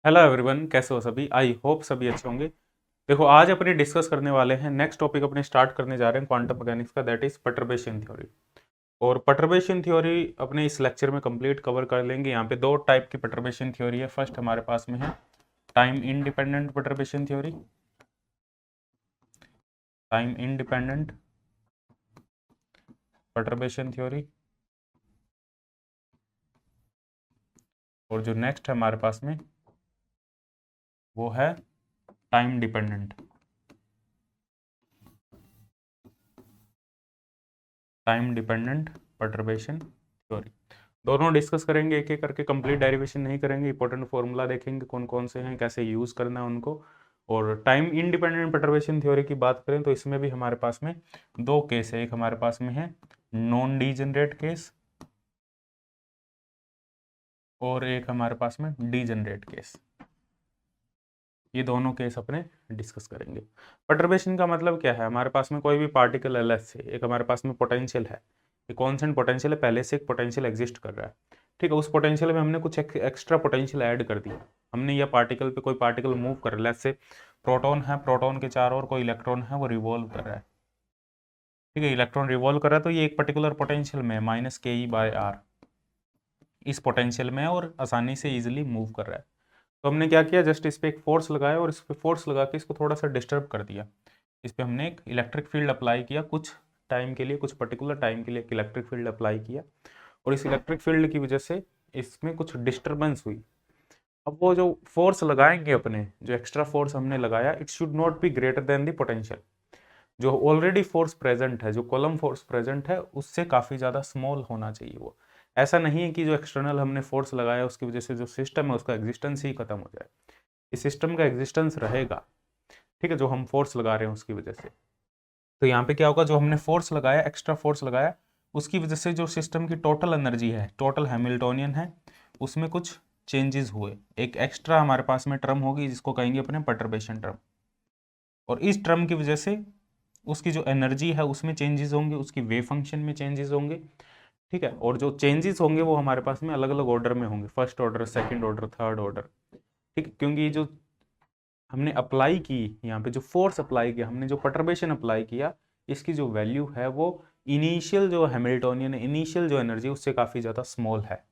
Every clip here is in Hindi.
हेलो एवरीवन, कैसे हो सभी। आई होप सभी अच्छे होंगे। देखो, आज अपने डिस्कस करने वाले हैं, नेक्स्ट टॉपिक अपने स्टार्ट करने जा रहे हैं क्वांटम मैकेनिक्स का, दैट इज परटर्बेशन थ्योरी। और परटर्बेशन थ्योरी अपने इस लेक्चर में कंप्लीट कवर कर लेंगे। यहाँ पे दो टाइप की परटर्बेशन थ्योरी है। फर्स्ट हमारे पास में है time independent perturbation theory, time independent perturbation theory. और जो नेक्स्ट है हमारे पास में वो है टाइम डिपेंडेंट परटर्बेशन थ्योरी। दोनों डिस्कस करेंगे एक एक करके, कंप्लीट डेरिवेशन नहीं करेंगे, इंपॉर्टेंट फॉर्मूला देखेंगे कौन कौन से हैं, कैसे यूज करना है उनको। और टाइम इंडिपेंडेंट परटर्बेशन थ्योरी की बात करें तो इसमें भी हमारे पास में दो केस है। एक हमारे पास में है नॉन डीजनरेट केस और एक हमारे पास में डीजनरेट केस। ये दोनों केस अपने डिस्कस करेंगे। परटर्बेशन का मतलब क्या है, हमारे पास में कोई भी पार्टिकल एल से एक हमारे पास में पोटेंशियल है, ये कॉन्स्टेंट पोटेंशियल है, पहले से एक पोटेंशियल एग्जिस्ट कर रहा है। ठीक है, उस पोटेंशियल में हमने कुछ एक्स्ट्रा पोटेंशियल ऐड कर दिया। हमने यह पार्टिकल पे कोई पार्टिकल मूव कर रहा है, से प्रोटॉन है, प्रोटॉन के चारों ओर कोई इलेक्ट्रॉन है, वो रिवॉल्व कर रहा है। ठीक है, इलेक्ट्रॉन रिवॉल्व कर रहा है तो ये एक पर्टिकुलर पोटेंशियल में -ke/r इस पोटेंशियल में और आसानी से इजिली मूव कर रहा है। तो हमने क्या किया, जस्ट इस पर एक फोर्स लगाया और इस पर फोर्स लगा के इसको थोड़ा सा डिस्टर्ब कर दिया। इस पर हमने एक इलेक्ट्रिक फील्ड अप्लाई किया, कुछ टाइम के लिए, कुछ पर्टिकुलर टाइम के लिए एक इलेक्ट्रिक फील्ड अप्लाई किया। और इस इलेक्ट्रिक फील्ड की वजह से इसमें कुछ डिस्टर्बेंस हुई। अब वो जो फोर्स लगाएंगे अपने, जो एक्स्ट्रा फोर्स हमने लगाया, it should not be greater than the potential. जो ऑलरेडी फोर्स प्रेजेंट है, जो कॉलम फोर्स प्रेजेंट है, उससे काफ़ी ज़्यादा स्मॉल होना चाहिए वो। ऐसा नहीं है कि जो एक्सटर्नल हमने फोर्स लगाया उसकी वजह से जो सिस्टम है उसका एग्जिस्टेंस ही खत्म हो जाए। इस सिस्टम का एग्जिस्टेंस रहेगा। ठीक है, जो हम फोर्स लगा रहे हैं उसकी वजह से। तो यहाँ पे क्या होगा, जो हमने फोर्स लगाया, एक्स्ट्रा फोर्स लगाया, उसकी वजह से जो सिस्टम की टोटल एनर्जी है, टोटल हैमिल्टोनियन है, उसमें कुछ चेंजेस हुए। एक एक्स्ट्रा हमारे पास में टर्म होगी जिसको कहेंगे अपने परटर्बेशन टर्म। और इस टर्म की वजह से उसकी जो एनर्जी है उसमें चेंजेस होंगे, उसकी वेव फंक्शन में चेंजेस होंगे। ठीक है, और जो चेंजेस होंगे वो हमारे पास में अलग अलग ऑर्डर में होंगे, first order, second order, third order. ठीक है, क्योंकि ये जो हमने अप्लाई की, यहाँ पे जो फोर्स अप्लाई किया, हमने जो परटर्बेशन अप्लाई किया, इसकी जो वैल्यू है वो इनिशियल जो हैमिल्टोनियन, इनिशियल जो एनर्जी उससे काफ़ी ज़्यादा स्मॉल है।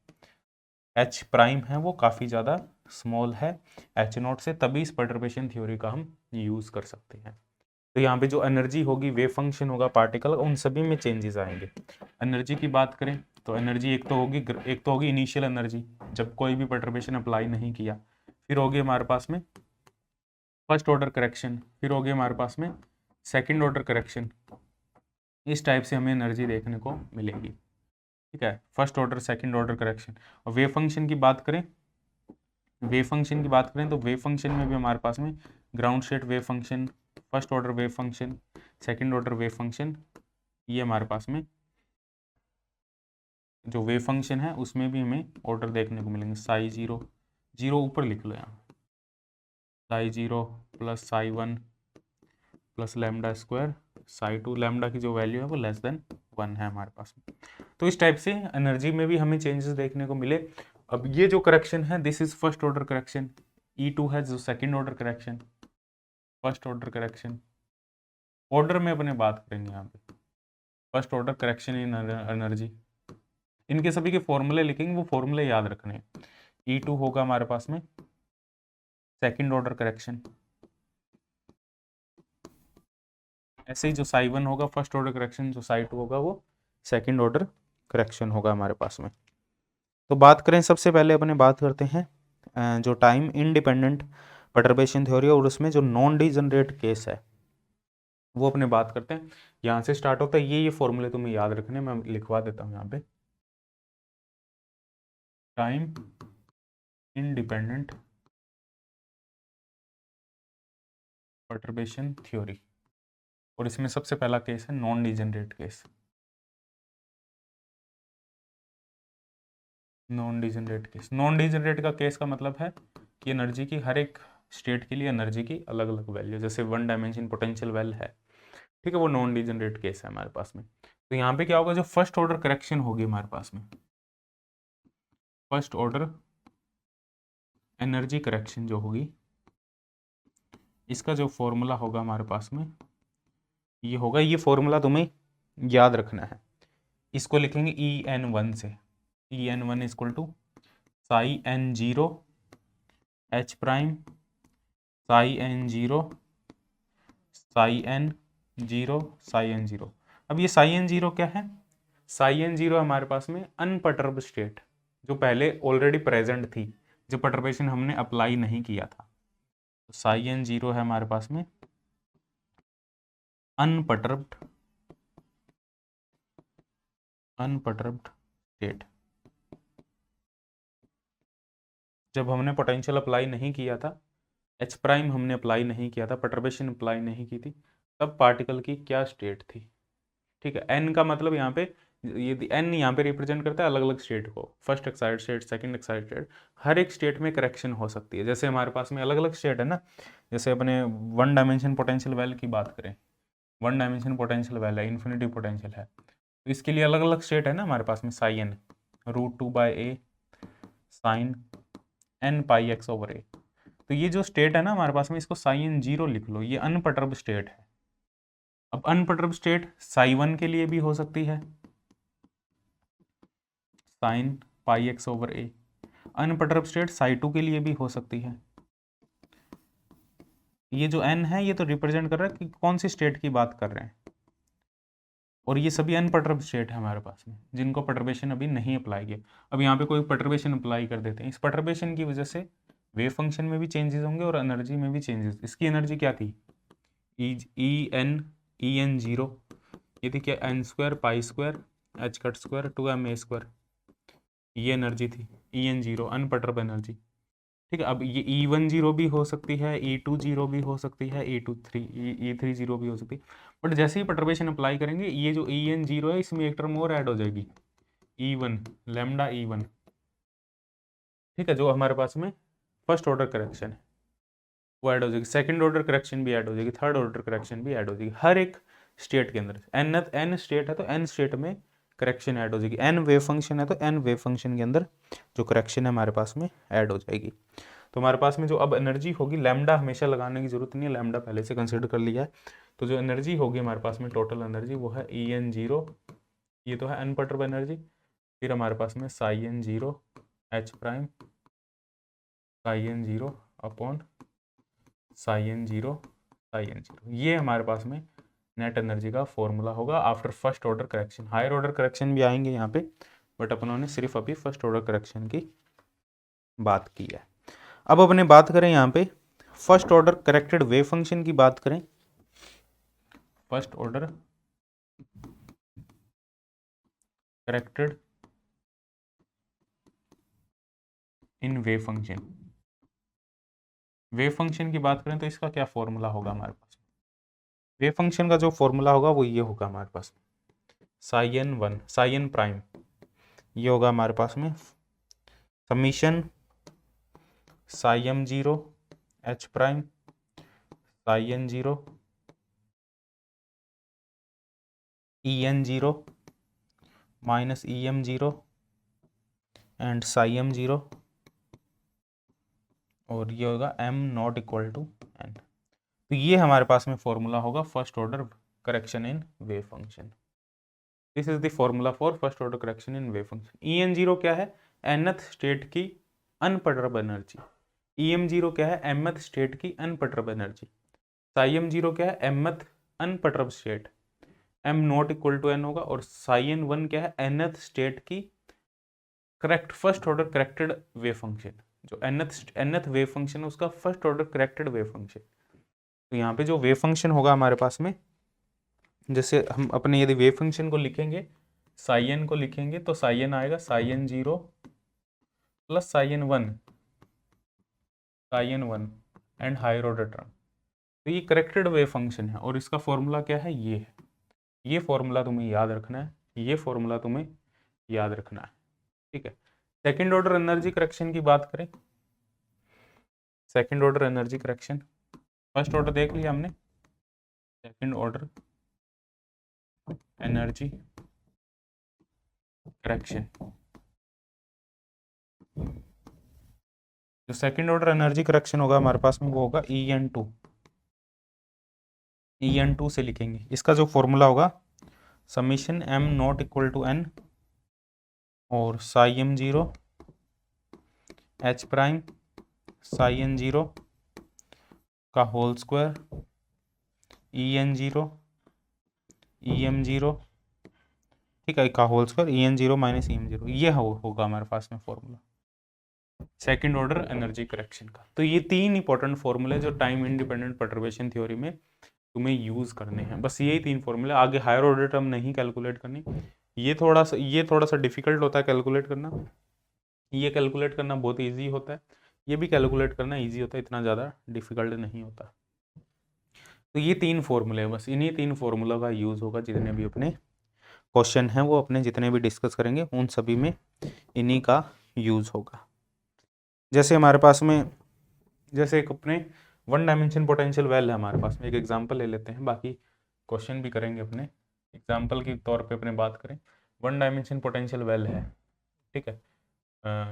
एच प्राइम है वो काफ़ी ज़्यादा स्मॉल है एच नॉट से, तभी इस परटर्बेशन थ्योरी का हम यूज़ कर सकते हैं। तो यहाँ पे जो एनर्जी होगी, वेव फंक्शन होगा पार्टिकल, उन सभी में चेंजेस आएंगे। एनर्जी की बात करें तो एनर्जी एक तो होगी इनिशियल एनर्जी, जब कोई भी परटर्बेशन अप्लाई नहीं किया। फिर होगी हमारे पास में फर्स्ट ऑर्डर करेक्शन, फिर होगी हमारे पास में सेकंड ऑर्डर करेक्शन। इस टाइप से हमें एनर्जी देखने को मिलेगी। ठीक है, first order, second order correction. और वेव फंक्शन की बात करें, तो वेव फंक्शन में भी हमारे पास में ground state wave function, first order wave function, second order wave function, ये हमारे पास में जो वेव फंक्शन है उसमें भी हमें ऑर्डर देखने को मिलेंगे। साई जीरो, जीरो ऊपर लिख लो यहाँ, Sai zero plus psi one plus lambda square Sai to, lambda की जो वैल्यू है वो लेस देन 1 है हमारे पास में। तो इस टाइप से एनर्जी में भी हमें चेंजेस देखने को मिले। अब ये जो करेक्शन है, this is first order correction. E2 है जो second order correction, first order correction. Order में अपने बात करेंगे यहाँ पे, first order correction in energy, इनके सभी के फॉर्मूले लिखेंगे, वो फॉर्मूले याद रखने हैं। E2 होगा हमारे पास में सेकंड ऑर्डर करेक्शन, ऐसे ही जो साई वन होगा फर्स्ट ऑर्डर करेक्शन, जो साई टू होगा वो सेकंड ऑर्डर करेक्शन होगा हमारे पास में। तो बात करें, सबसे पहले अपने बात करते हैं जो टाइम इंडिपेंडेंट परटर्बेशन थ्योरी और उसमें जो नॉन डीजनरेट केस है वो अपने बात करते हैं। यहाँ से स्टार्ट होता है, ये फॉर्मूले तुम्हें याद रखने, मैं लिखवा देता हूँ यहाँ पे। टाइम इंडिपेंडेंट परटर्बेशन थ्योरी, और इसमें सबसे पहला केस है non degenerate case. Non degenerate case, non degenerate का केस का मतलब है कि एनर्जी की हर एक स्टेट के लिए एनर्जी की अलग अलग वैल्यू, जैसे वन डायमेंशन पोटेंशियल वेल है। ठीक है, वो नॉन डीजनरेट केस है हमारे पास में। तो यहाँ पे क्या होगा, जो फर्स्ट ऑर्डर करेक्शन होगी हमारे पास में, फर्स्ट ऑर्डर एनर्जी करेक्शन जो होगी, इसका जो फॉर्मूला होगा हमारे पास में ये होगा, ये फॉर्मूला तुम्हें याद रखना है। इसको लिखेंगे En1 से, En1 equal to psi N0 H prime psi N0 psi N0 psi N0। अब ये साई N0 क्या है? साई N0 हमारे पास में अनपर्टर्ब स्टेट, जो पहले ऑलरेडी प्रेजेंट थी, जो पर्टर्बेशन हमने अप्लाई नहीं किया था। तो साई N0 है हमारे पास में अनपर्टर्ब्ड स्टेट। जब हमने पोटेंशियल अप्लाई नहीं किया था, एच प्राइम हमने अप्लाई नहीं किया था, पर्टर्बेशन अप्लाई नहीं की थी, तब पार्टिकल की क्या स्टेट थी? ठीक है, एन का मतलब यहाँ पे, ये एन यहाँ पे रिप्रेजेंट करता है अलग अलग स्टेट को, first excited state, second excited state. हर एक स्टेट में करेक्शन हो सकती है। जैसे हमारे पास में अलग अलग स्टेट है ना, जैसे अपने वन डायमेंशन पोटेंशियल वेल की बात करें, वन डायमेंशन पोटेंशियल वेल है, इन्फिनिटी पोटेंशियल है, तो इसके लिए अलग अलग स्टेट है ना हमारे पास में, psi N √2/a sine n pi x over a। तो ये जो स्टेट है ना हमारे पास में, इसको साई N0 लिख लो, ये अनपर्टर्ब स्टेट है। अब अनपर्टर्ब स्टेट साई 1 के लिए भी हो सकती है, sine pi x over a। अनपर्टर्ब state Sai 2 के लिए भी हो सकती है। ये जो n है ये तो रिप्रेजेंट कर रहा है कि कौन सी स्टेट की बात कर रहे हैं, और ये सभी अनपर्टर्ब स्टेट है हमारे पास में, जिनको पर्टर्बेशन अभी नहीं अप्लाई किया। अब यहाँ पे कोई पर्टर्बेशन अप्लाई कर देते हैं, इस पर्टर्बेशन की वजह से वेव फंक्शन में भी चेंजेस होंगे और एनर्जी में भी चेंजेस। इसकी एनर्जी क्या थी? E n0, ये थी क्या? n² pi square h cut square 2ma², ये एनर्जी थी En0 अनपर्टर्ब एनर्जी। ठीक है, अब ये E10 भी हो सकती है, E20 भी हो सकती है, E30 भी हो सकती है। बट जैसे ही पर्टर्बेशन अप्लाई करेंगे, ये जो En0 है इसमें एक टर्म और ऐड हो जाएगी, E1, लैम्डा E1। ठीक है, जो हमारे पास में फर्स्ट ऑर्डर करेक्शन है वो ऐड हो जाएगी, सेकंड ऑर्डर करेक्शन भी ऐड हो जाएगी, थर्ड ऑर्डर करेक्शन भी ऐड हो जाएगी। हर एक स्टेट के अंदर n स्टेट है तो n स्टेट में करेक्शन ऐड हो जाएगी, n वेव फंक्शन है तो n वेव फंक्शन के अंदर जो करेक्शन है हमारे पास में ऐड हो जाएगी। तो हमारे पास में जो अब एनर्जी होगी, लैम्डा हमेशा लगाने की जरूरत नहीं है, लैम्डा पहले से कंसिडर कर लिया है। तो जो एनर्जी होगी हमारे पास में टोटल एनर्जी वो है En0, ये तो है अनपर्टर्ब एनर्जी। फिर हमारे पास में psi N0 H prime psi N0 upon psi N0 psi N0, ये हमारे पास में नेट एनर्जी का फॉर्मूला होगा after first order correction. Higher order correction भी आएंगे यहाँ पे, बट अपनों ने सिर्फ अभी फर्स्ट ऑर्डर करेक्शन की बात की है। अब अपने बात करें यहाँ पे first order corrected wave function की बात करें, first order corrected in wave function, wave function की बात करें तो इसका क्या फॉर्मूला होगा हमारे पास? वेव फंक्शन का जो फॉर्मूला होगा वो ये होगा हमारे पास, psi N1 psi N prime, ये होगा हमारे पास में summation psi M0 H prime psi N0 En0 minus Em0 and psi M0, और ये होगा m ≠ इक्वल टू n। तो ये हमारे पास में फॉर्मूला होगा first order correction in wave function. This is the formula for first order correction in wave function. En0 क्या है? nth स्टेट की अनपर्टर्ब एनर्जी। Em0 क्या है? mth स्टेट की अनपर्टर्ब एनर्जी। साई M0 क्या है? mth unperturbed state, m ≠ equal to n होगा। और साई N1 क्या है? nth स्टेट की correct first order corrected wave function, जो nth वेव फंक्शन है उसका first order corrected wave function. तो यहाँ पे जो वेव फंक्शन होगा हमारे पास में, जैसे हम अपने यदि वेव फंक्शन को लिखेंगे, साई एन को लिखेंगे तो साई एन आएगा psi N0 plus psi N1 and higher order term. तो ये करेक्टेड वेव फंक्शन है और इसका फॉर्मूला क्या है? ये है, ये फॉर्मूला तुम्हें याद रखना है, ये फॉर्मूला तुम्हें याद रखना है। ठीक है, सेकेंड ऑर्डर एनर्जी करेक्शन की बात करें, second order energy correction, first order देख लिया हमने, सेकेंड ऑर्डर एनर्जी करेक्शन, जो सेकेंड ऑर्डर एनर्जी करेक्शन होगा हमारे पास में वो होगा EN2 से लिखेंगे। इसका जो फॉर्मूला होगा summation m not equal to n और Sai m0 h prime psi n0 का होल स्क्वायर EN0 EM0, ठीक है, का whole square EN0 minus EM0, ये होगा हमारे पास में formula second order energy correction का। तो ये तीन इंपॉर्टेंट फॉर्मूले जो टाइम इंडिपेंडेंट परटर्बेशन थ्योरी में तुम्हें यूज करने हैं, बस यही तीन फॉर्मूले, आगे हायर ऑर्डर टर्म नहीं कैलकुलेट करनी। ये थोड़ा सा डिफिकल्ट होता है कैलकुलेट करना, ये कैलकुलेट करना बहुत ईजी होता है, ये भी कैलकुलेट करना ईजी होता है, इतना ज़्यादा डिफिकल्ट नहीं होता। तो ये तीन फॉर्मूले, बस इन्हीं तीन फॉर्मूला का यूज़ होगा जितने भी अपने क्वेश्चन हैं, वो अपने जितने भी डिस्कस करेंगे उन सभी में इन्हीं का यूज़ होगा। जैसे हमारे पास में, जैसे एक अपने वन डायमेंशन पोटेंशियल वेल है हमारे पास में, एक एग्जांपल ले लेते हैं, बाकी क्वेश्चन भी करेंगे अपने, एग्जांपल के तौर पे अपने बात करें। वन डायमेंशन पोटेंशियल वेल है, ठीक है,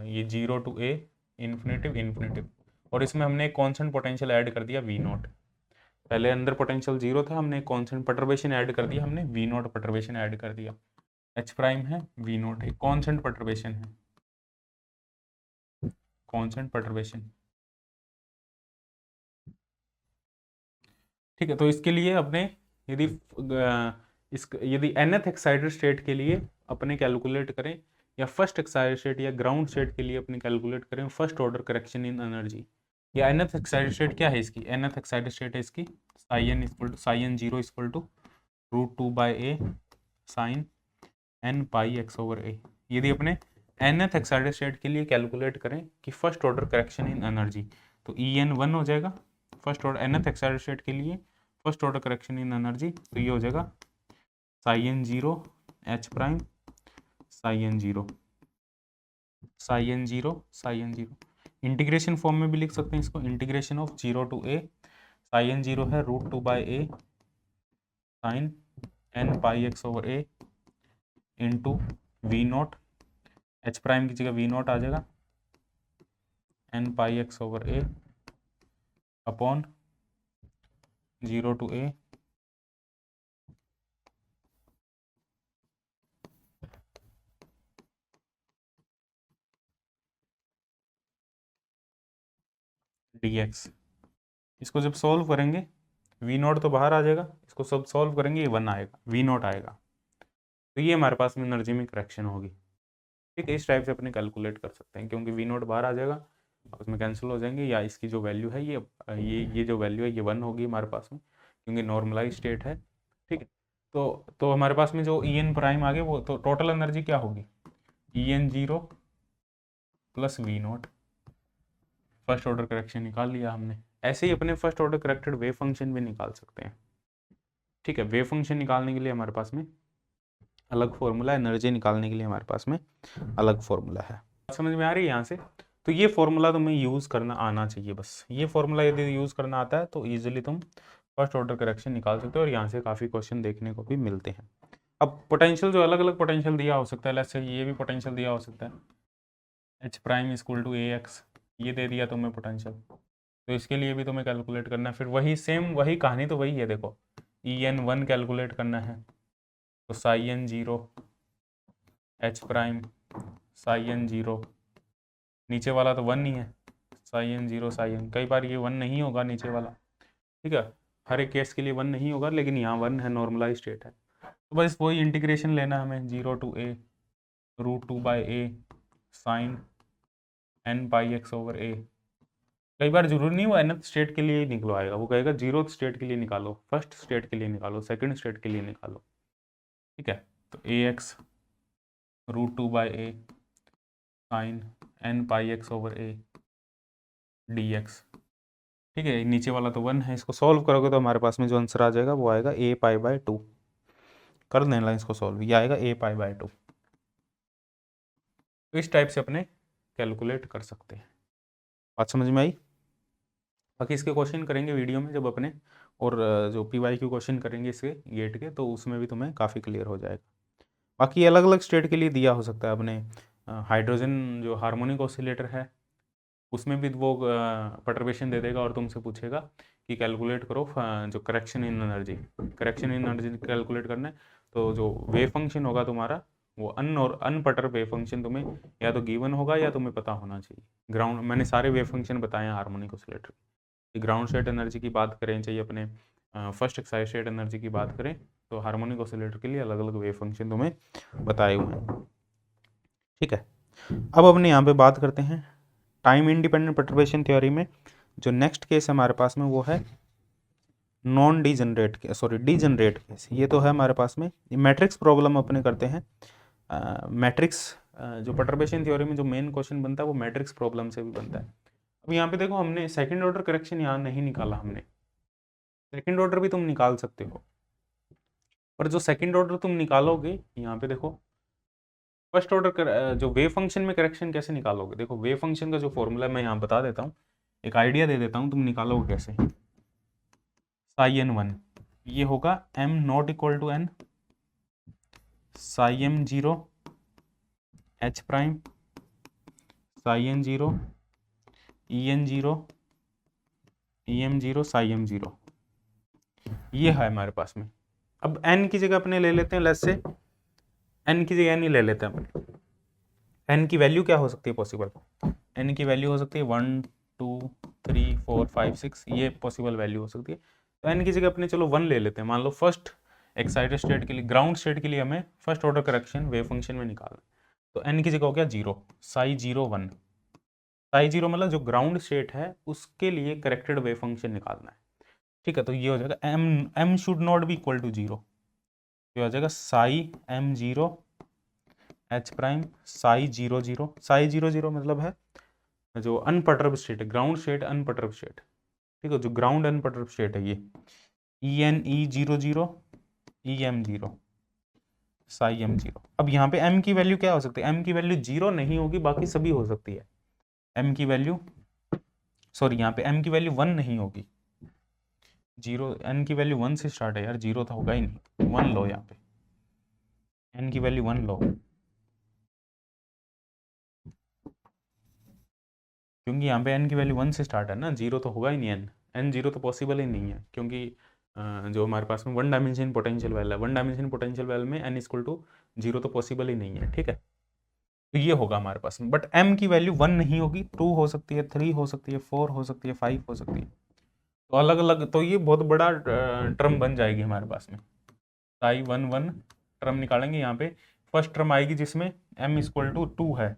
ये 0 to a इन्फिनिटिव, और इसमें हमने एक कॉन्स्टेंट पोटेंशियल ऐड कर दिया V0। पहले अंदर पोटेंशियल 0 था, हमने कॉन्स्टेंट परटर्बेशन ऐड कर दिया, हमने V0 परटर्बेशन ऐड कर दिया। H प्राइम है, V0 है, कॉन्स्टेंट परटर्बेशन है, कॉन्स्टेंट परटर्बेशन, ठीक है। तो इसके लिए अपने यदि यदि nth एक्साइटेड स्टेट के लिए अपने कैलकुलेट करें, या फर्स्ट एक्साइटेड स्टेट या ग्राउंड स्टेट के लिए अपने कैलकुलेट करें first order correction in energy, या nth एक्साइटेड स्टेट क्या है इसकी, nth एक्साइटेड स्टेट है इसकी psi n 0 equal to √2/a sine n pi x/a। यदि अपने nth एक्साइटेड स्टेट के लिए कैलकुलेट करें कि first order correction in energy, तो EN1 हो जाएगा first order nth excited state के लिए first order correction in energy, तो ये हो जाएगा Sai n0 h prime psi n0 psi n0। Integration form में भी लिख सकते हैं इसको, integration of 0 to a, Sai n0 है √2/a sine n pi x/a into V0, h prime की जगह V0 आ जाएगा n pi x/a upon 0 to a dx। इसको जब सॉल्व करेंगे V0 तो बाहर आ जाएगा, इसको सब सॉल्व करेंगे ये 1 आएगा, V0 आएगा, तो ये हमारे पास में एनर्जी में करेक्शन होगी, ठीक है। इस टाइप से अपने कैलकुलेट कर सकते हैं, क्योंकि V0 बाहर आ जाएगा, उसमें कैंसिल हो जाएंगे, या इसकी जो वैल्यू है ये जो वैल्यू है ये 1 होगी हमारे पास में, क्योंकि नॉर्मलाइज स्टेट है, ठीक है। तो हमारे पास में जो EN प्राइम आ गया, वो तो टोटल एनर्जी क्या होगी, EN0 plus V0, first order correction निकाल लिया हमने। ऐसे ही अपने first order corrected wave function भी निकाल सकते हैं, ठीक है। वेव फंक्शन निकालने के लिए हमारे पास में अलग फॉर्मूला है, एनर्जी निकालने के लिए हमारे पास में अलग फॉर्मूला है। समझ में आ रही है यहाँ से? तो ये फॉर्मूला तुम्हें यूज़ करना आना चाहिए, बस ये फॉर्मूला यदि यूज़ करना आता है तो ईजिली तुम फर्स्ट ऑर्डर करेक्शन निकाल सकते हो, और यहाँ से काफ़ी क्वेश्चन देखने को भी मिलते हैं। अब पोटेंशियल जो अलग अलग पोटेंशियल दिया हो सकता है, जैसे ये भी पोटेंशियल दिया हो सकता है h prime equal to AX, ये दे दिया तुम्हें पोटेंशियल, तो इसके लिए भी तुम्हें कैलकुलेट करना है, फिर वही सेम वही कहानी तो वही है, देखो EN1 कैलकुलेट करना है, तो Sai n0 h prime psi n0, नीचे वाला तो 1 ही है, साई n0 साई n, कई बार ये 1 नहीं होगा नीचे वाला, ठीक है, हर एक केस के लिए 1 नहीं होगा, लेकिन यहाँ 1 है, नॉर्मलाइज स्टेट है। तो बस वही इंटीग्रेशन लेना हमें, 0 to a √2/a sine n pi x/a। कई बार जरूरी नहीं वो nth स्टेट के लिए ही निकलवाएगा, वो कहेगा 0th स्टेट के लिए निकालो, फर्स्ट स्टेट के लिए निकालो, सेकंड स्टेट के लिए निकालो, ठीक है। तो AX √2/a sine n pi x/a dx, ठीक है। नीचे वाला तो 1 है, इसको सॉल्व करोगे तो हमारे पास में जो आंसर आ जाएगा वो आएगा a π/2, कर देना इसको सॉल्व, ये आएगा a π/2। तो इस टाइप से अपने कैलकुलेट कर सकते हैं। बात समझ में आई? बाकी इसके क्वेश्चन करेंगे वीडियो में जब अपने, और जो PYQ क्वेश्चन करेंगे इसके गेट के, तो उसमें भी तुम्हें काफ़ी क्लियर हो जाएगा। बाकी अलग अलग स्टेट के लिए दिया हो सकता है अपने, हाइड्रोजन जो हार्मोनिक ऑसिलेटर है उसमें भी वो पर्टर्बेशन दे देगा और तुमसे पूछेगा कि कैलकुलेट करो जो करेक्शन इन एनर्जी कैलकुलेट करना है। तो जो वेव फंक्शन होगा तुम्हारा वो अनपर्टर्ब वेव फंक्शन तुम्हें या तो गिवन होगा या तुम्हें पता होना चाहिए। ग्राउंड मैंने सारे वेव फंक्शन बताए हैं harmonic oscillator. Ground state energy की बात करें चाहिए अपने फर्स्ट एक्साइटेड स्टेट एनर्जी की बात करें तो हार्मोनिक ऑसिलेटर के लिए अलग अलग वेव फंक्शन तुम्हें बताए हुए हैं। ठीक है, अब अपने यहाँ पे बात करते हैं टाइम इंडिपेंडेंट पर्टर्बेशन थ्योरी में जो नेक्स्ट केस है हमारे पास में वो है non degenerate case, sorry degenerate case. ये तो है हमारे पास में मैट्रिक्स प्रॉब्लम अपने करते हैं। मैट्रिक्स जो पर्टर्बेशन थ्योरी में जो मेन क्वेश्चन बनता है वो मैट्रिक्स प्रॉब्लम से भी बनता है। अब यहाँ पे देखो हमने सेकंड ऑर्डर करेक्शन यहाँ नहीं निकाला, हमने सेकंड ऑर्डर भी तुम निकाल सकते हो, पर जो सेकंड ऑर्डर तुम निकालोगे यहाँ पे देखो फर्स्ट ऑर्डर जो वेव फंक्शन में करेक्शन कैसे निकालोगे। देखो वेव फंक्शन का जो फॉर्मूला मैं यहाँ बता देता हूँ, एक आइडिया दे देता हूँ, तुम निकालोगे कैसे। साई n1 ये होगा m not equal to n psi m0 h prime psi n0 en0 em0 psi m0, ये है हमारे पास में। अब n की जगह अपने ले लेते हैं, लेट्स से n की जगह n ही ले लेते हैं अपने। n की वैल्यू क्या हो सकती है पॉसिबल, n की वैल्यू हो सकती है 1 2 3 4 5 6, ये पॉसिबल वैल्यू हो सकती है। तो n की जगह अपने चलो 1 ले लेते हैं। मान लो फर्स्ट एक्साइटेड स्टेट के लिए, ग्राउंड स्टेट के लिए हमें first order correction wave function में निकालना, तो n की जगह हो गया 0, साई 0 1। साई 0 मतलब जो ग्राउंड स्टेट है उसके लिए करेक्टेड वेव फंक्शन निकालना है। ठीक है, तो ये हो जाएगा m should not be equal to 0, ये हो जाएगा psi m0 h prime psi 0 0। Psi 0 0 मतलब है जो अनपर्टर्ब स्टेट है, ग्राउंड स्टेट अनपर्टर्ब स्टेट। ठीक है, जो ग्राउंड अनपर्टर्ब स्टेट है ये ENE 0 0 EM0 साई m0। अब यहाँ पे m की वैल्यू क्या हो सकती है, m की वैल्यू 0 नहीं होगी, बाकी सभी हो सकती है। m की वैल्यू सॉरी यहाँ पे m की वैल्यू 1 नहीं होगी, 0 n की वैल्यू 1 से स्टार्ट है यार, 0 तो होगा ही नहीं, 1 लो यहाँ पे, n की वैल्यू 1 लो, क्योंकि यहाँ पे n की वैल्यू 1 से स्टार्ट है ना, 0 तो होगा ही नहीं, n 0 तो पॉसिबल ही नहीं है, क्योंकि जो हमारे पास में वन डायमेंशन पोटेंशियल वेल है, वन डायमेंशन पोटेंशियल वेल में n इक्वल टू 0 तो पॉसिबल ही नहीं है। ठीक है, तो ये होगा हमारे पास में, बट m की वैल्यू 1 नहीं होगी, 2 हो सकती है, 3 हो सकती है, 4 हो सकती है, 5 हो सकती है, तो अलग अलग, तो ये बहुत बड़ा टर्म बन जाएगी हमारे पास में। साई 1 1 टर्म निकालेंगे यहाँ पे, फर्स्ट टर्म आएगी जिसमें m इक्वल टू 2 है,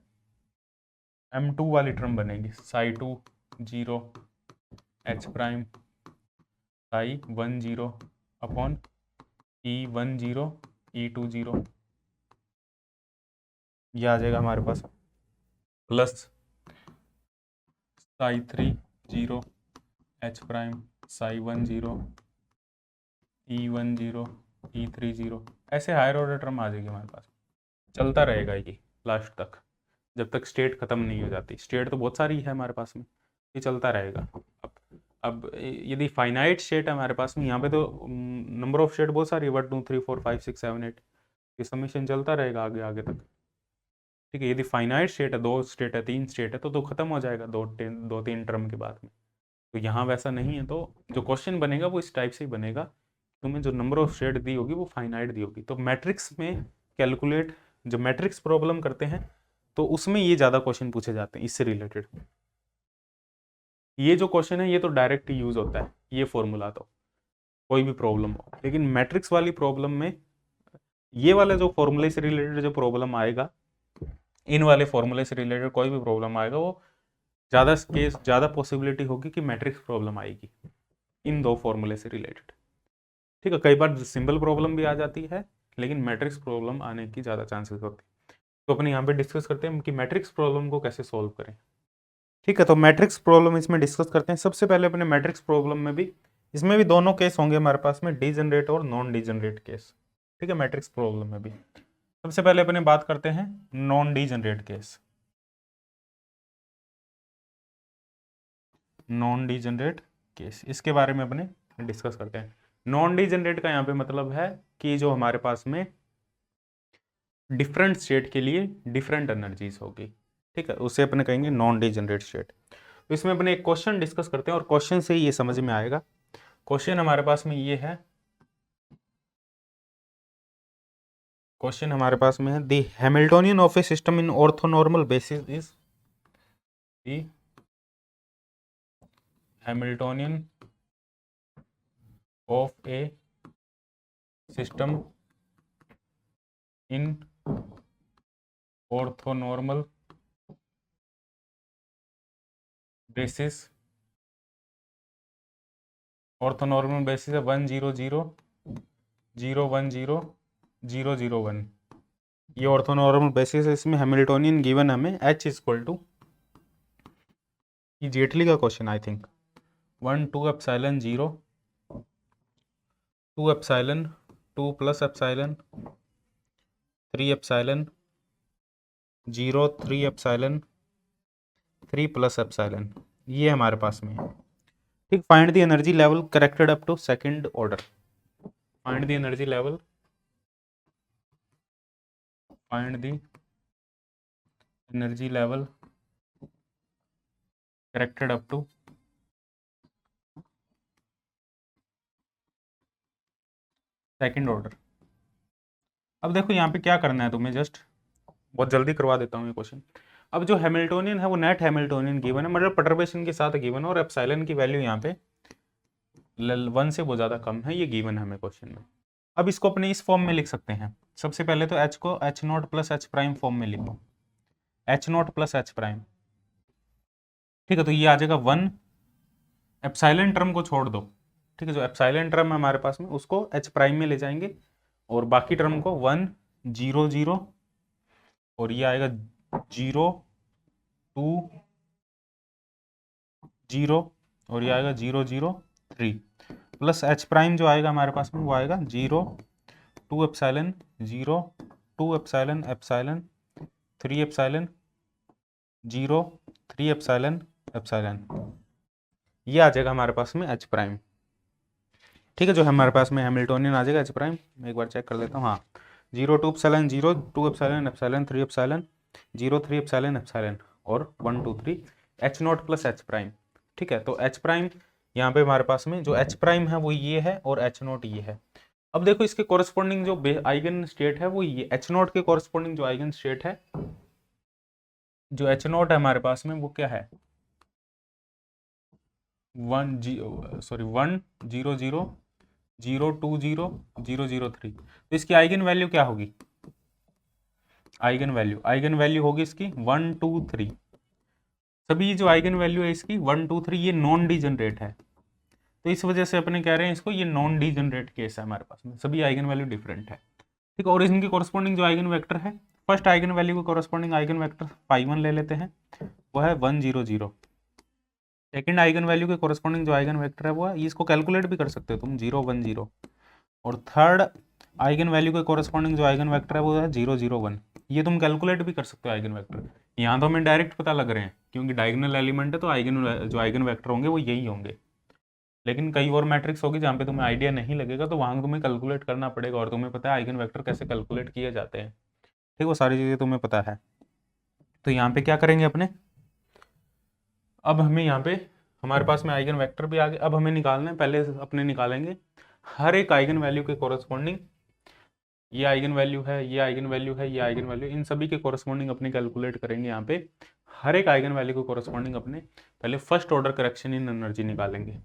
m2 वाली टर्म बनेगी, psi 2 0 h prime psi 1 0 upon E1 0 E2 0, ये आ जाएगा हमारे पास, plus psi 3 0 h prime psi 1 0 E1 0 E3 0, ऐसे हायर ऑर्डर टर्म आ जाएगी हमारे पास। चलता रहेगा ये लास्ट तक, जब तक स्टेट खत्म नहीं हो जाती। स्टेट तो बहुत सारी है हमारे पास में, ये चलता रहेगा। अब यदि फाइनाइट स्टेट है हमारे पास में, यहाँ पे तो नंबर ऑफ स्टेट बहुत सारी है, 1 2 3 4 5 6 7 8, ये समीशन चलता रहेगा आगे आगे तक। ठीक है, यदि फाइनाइट स्टेट है, 2 स्टेट है, 3 स्टेट है, तो खत्म हो जाएगा 2 3 टर्म के बाद में। तो यहाँ वैसा नहीं है, तो जो क्वेश्चन बनेगा वो इस टाइप से ही बनेगा, तुम्हें जो नंबर ऑफ स्टेट दी होगी वो फाइनाइट दी होगी। तो मैट्रिक्स में कैलकुलेट, जो मैट्रिक्स प्रॉब्लम करते हैं तो उसमें ये ज़्यादा क्वेश्चन पूछे जाते हैं इससे रिलेटेड। ये जो क्वेश्चन है ये तो डायरेक्ट यूज होता है ये फॉर्मूला, तो कोई भी प्रॉब्लम हो, लेकिन मैट्रिक्स वाली प्रॉब्लम में ये वाले जो फॉर्मूले से रिलेटेड जो प्रॉब्लम आएगा, इन वाले फॉर्मूले से रिलेटेड कोई भी प्रॉब्लम आएगा, वो ज़्यादा पॉसिबिलिटी होगी कि मैट्रिक्स प्रॉब्लम आएगी इन 2 फॉर्मूले से रिलेटेड। ठीक है, कई बार सिंपल प्रॉब्लम भी आ जाती है, लेकिन मैट्रिक्स प्रॉब्लम आने की ज़्यादा चांसेस होती है। तो अपने यहाँ पे डिस्कस करते हैं कि मैट्रिक्स प्रॉब्लम को कैसे सॉल्व करें। ठीक है, तो मैट्रिक्स प्रॉब्लम इसमें डिस्कस करते हैं। सबसे पहले अपने मैट्रिक्स प्रॉब्लम में भी, इसमें भी दोनों केस होंगे हमारे पास में, डीजनरेट और नॉन डीजनरेट केस। ठीक है, मैट्रिक्स प्रॉब्लम में भी सबसे पहले अपने बात करते हैं non degenerate case. Non degenerate case, इसके बारे में अपने डिस्कस करते हैं। नॉन डीजनरेट का यहाँ पे मतलब है कि जो हमारे पास में डिफरेंट स्टेट के लिए डिफरेंट एनर्जीज होगी। ठीक है, उसे अपने कहेंगे नॉन डीजनरेट स्टेट। तो इसमें अपने एक क्वेश्चन डिस्कस करते हैं और क्वेश्चन से ही ये समझ में आएगा। क्वेश्चन हमारे पास में ये है, क्वेश्चन हमारे पास में है the Hamiltonian of A system in orthonormal basis is the Hamiltonian of A system in orthonormal basis, orthonormal basis है 1 0 0 0 1 0 0 0 1, ये ऑर्थोनॉर्मल बेसिस है। इसमें हैमिल्टोनियन गिवन हमें h इक्वल टू, ये जेटली का question I think, 1 2 epsilon 0 2 epsilon 2 plus epsilon 3 epsilon 0 3 epsilon 3 plus epsilon, ये हमारे पास में है। ठीक, find the energy level corrected up to second order, find the energy level, find the energy level corrected up to second order. अब देखो यहाँ पे क्या करना है तुम्हें, जस्ट बहुत जल्दी करवा देता हूँ ये क्वेश्चन। अब जो हैमिल्टोनियन है वो नेट हैमिल्टोनियन गिवन है, मतलब परटर्बेशन के साथ गिवन है, और एप्सिलॉन की वैल्यू यहाँ पे 1 से बहुत ज़्यादा कम है, ये गिवन है हमें क्वेश्चन में। अब इसको अपने इस फॉर्म में लिख सकते हैं। सबसे पहले तो h को h not plus h prime form में लिखो, h not plus h prime. ठीक है, तो ये आ जाएगा 1, एप्सिलॉन टर्म को छोड़ दो। ठीक है, जो एप्सिलॉन टर्म है हमारे पास में उसको h प्राइम में ले जाएंगे, और बाकी टर्म को 1 0 0, और ये आएगा 0 2 0, और ये आएगा 0 0 3, प्लस h प्राइम जो आएगा हमारे पास में वो आएगा 0 2 epsilon 0 2 epsilon epsilon 3 epsilon 0 3 epsilon epsilon, ये आ जाएगा हमारे पास में h प्राइम। ठीक है, जो हमारे पास में हैमिल्टोनियन आ जाएगा h प्राइम, मैं एक बार चेक कर लेता हूँ। हाँ, 0 2 epsilon 0 2 epsilon epsilon 3 epsilon 0 3 epsilon epsilon, और 1 2 3 h not plus h prime. ठीक है, तो h प्राइम यहाँ पे हमारे पास में जो h प्राइम है वो ये है, और h नॉट ये है। अब देखो इसके कोरस्पोंडिंग जो आइगन स्टेट है वो ये h नॉट के कोरस्पोंडिंग जो आइगन स्टेट है, जो h नॉट है हमारे पास में वो क्या है, 1 0 0 0 2 0 0 0 3। तो इसकी आइगन वैल्यू क्या होगी, आइगन वैल्यू होगी इसकी 1 2 3। सभी जो आइगन वैल्यू है इसकी 1 2 3 ये नॉन डीजनरेट है, तो इस वजह से अपने कह रहे हैं इसको ये नॉन डीजनरेट केस है हमारे पास में, सभी आइगन वैल्यू डिफरेंट है। ठीक है, और इनकी कोरस्पोंडिंग जो आइगन वेक्टर है, फर्स्ट आइगन वैल्यू को कोरस्पोंडिंग आइगन वेक्टर φ1 ले लेते हैं, वो है 1 0 0। सेकंड आइगन वैल्यू के कोरस्पोंडिंग जो आइगन वेक्टर है वो है, इसको कैलकुलेट भी कर सकते हो तुम, 0 1 0। और थर्ड आइगन वैल्यू के कोरस्पोंडिंग जो आइगन वेक्टर है वो है 0 0 1, ये तुम कैलकुलेट भी कर सकते हो आइगन वेक्टर। यहाँ तो हमें डायरेक्ट पता लग रहे हैं क्योंकि डायगोनल एलिमेंट है, तो जो आइगन वेक्टर होंगे वो यही होंगे। लेकिन कई और मैट्रिक्स होगी जहाँ पे तुम्हें आइडिया नहीं लगेगा, तो वहाँ तुम्हें कैलकुलेट करना पड़ेगा, और तुम्हें पता है आइगन वेक्टर कैसे कैलकुलेट किए जाते हैं। ठीक, वो सारी चीज़ें तुम्हें पता है। तो यहाँ पे क्या करेंगे अपने, अब हमें यहाँ पे हमारे पास में आइगन वेक्टर भी आ गए, अब हमें निकालना है, पहले अपने निकालेंगे हर एक आइगन वैल्यू के कोरस्पोंडिंग, ये आइगन वैल्यू है, ये आइगन वैल्यू है, ये आइगन वैल्यू, इन सभी के कोरस्पोंडिंग अपने कैलकुलेट करेंगे। यहाँ पे हर एक आइगन वैल्यू के कोरस्पोंडिंग अपने पहले first order correction in energy निकालेंगे।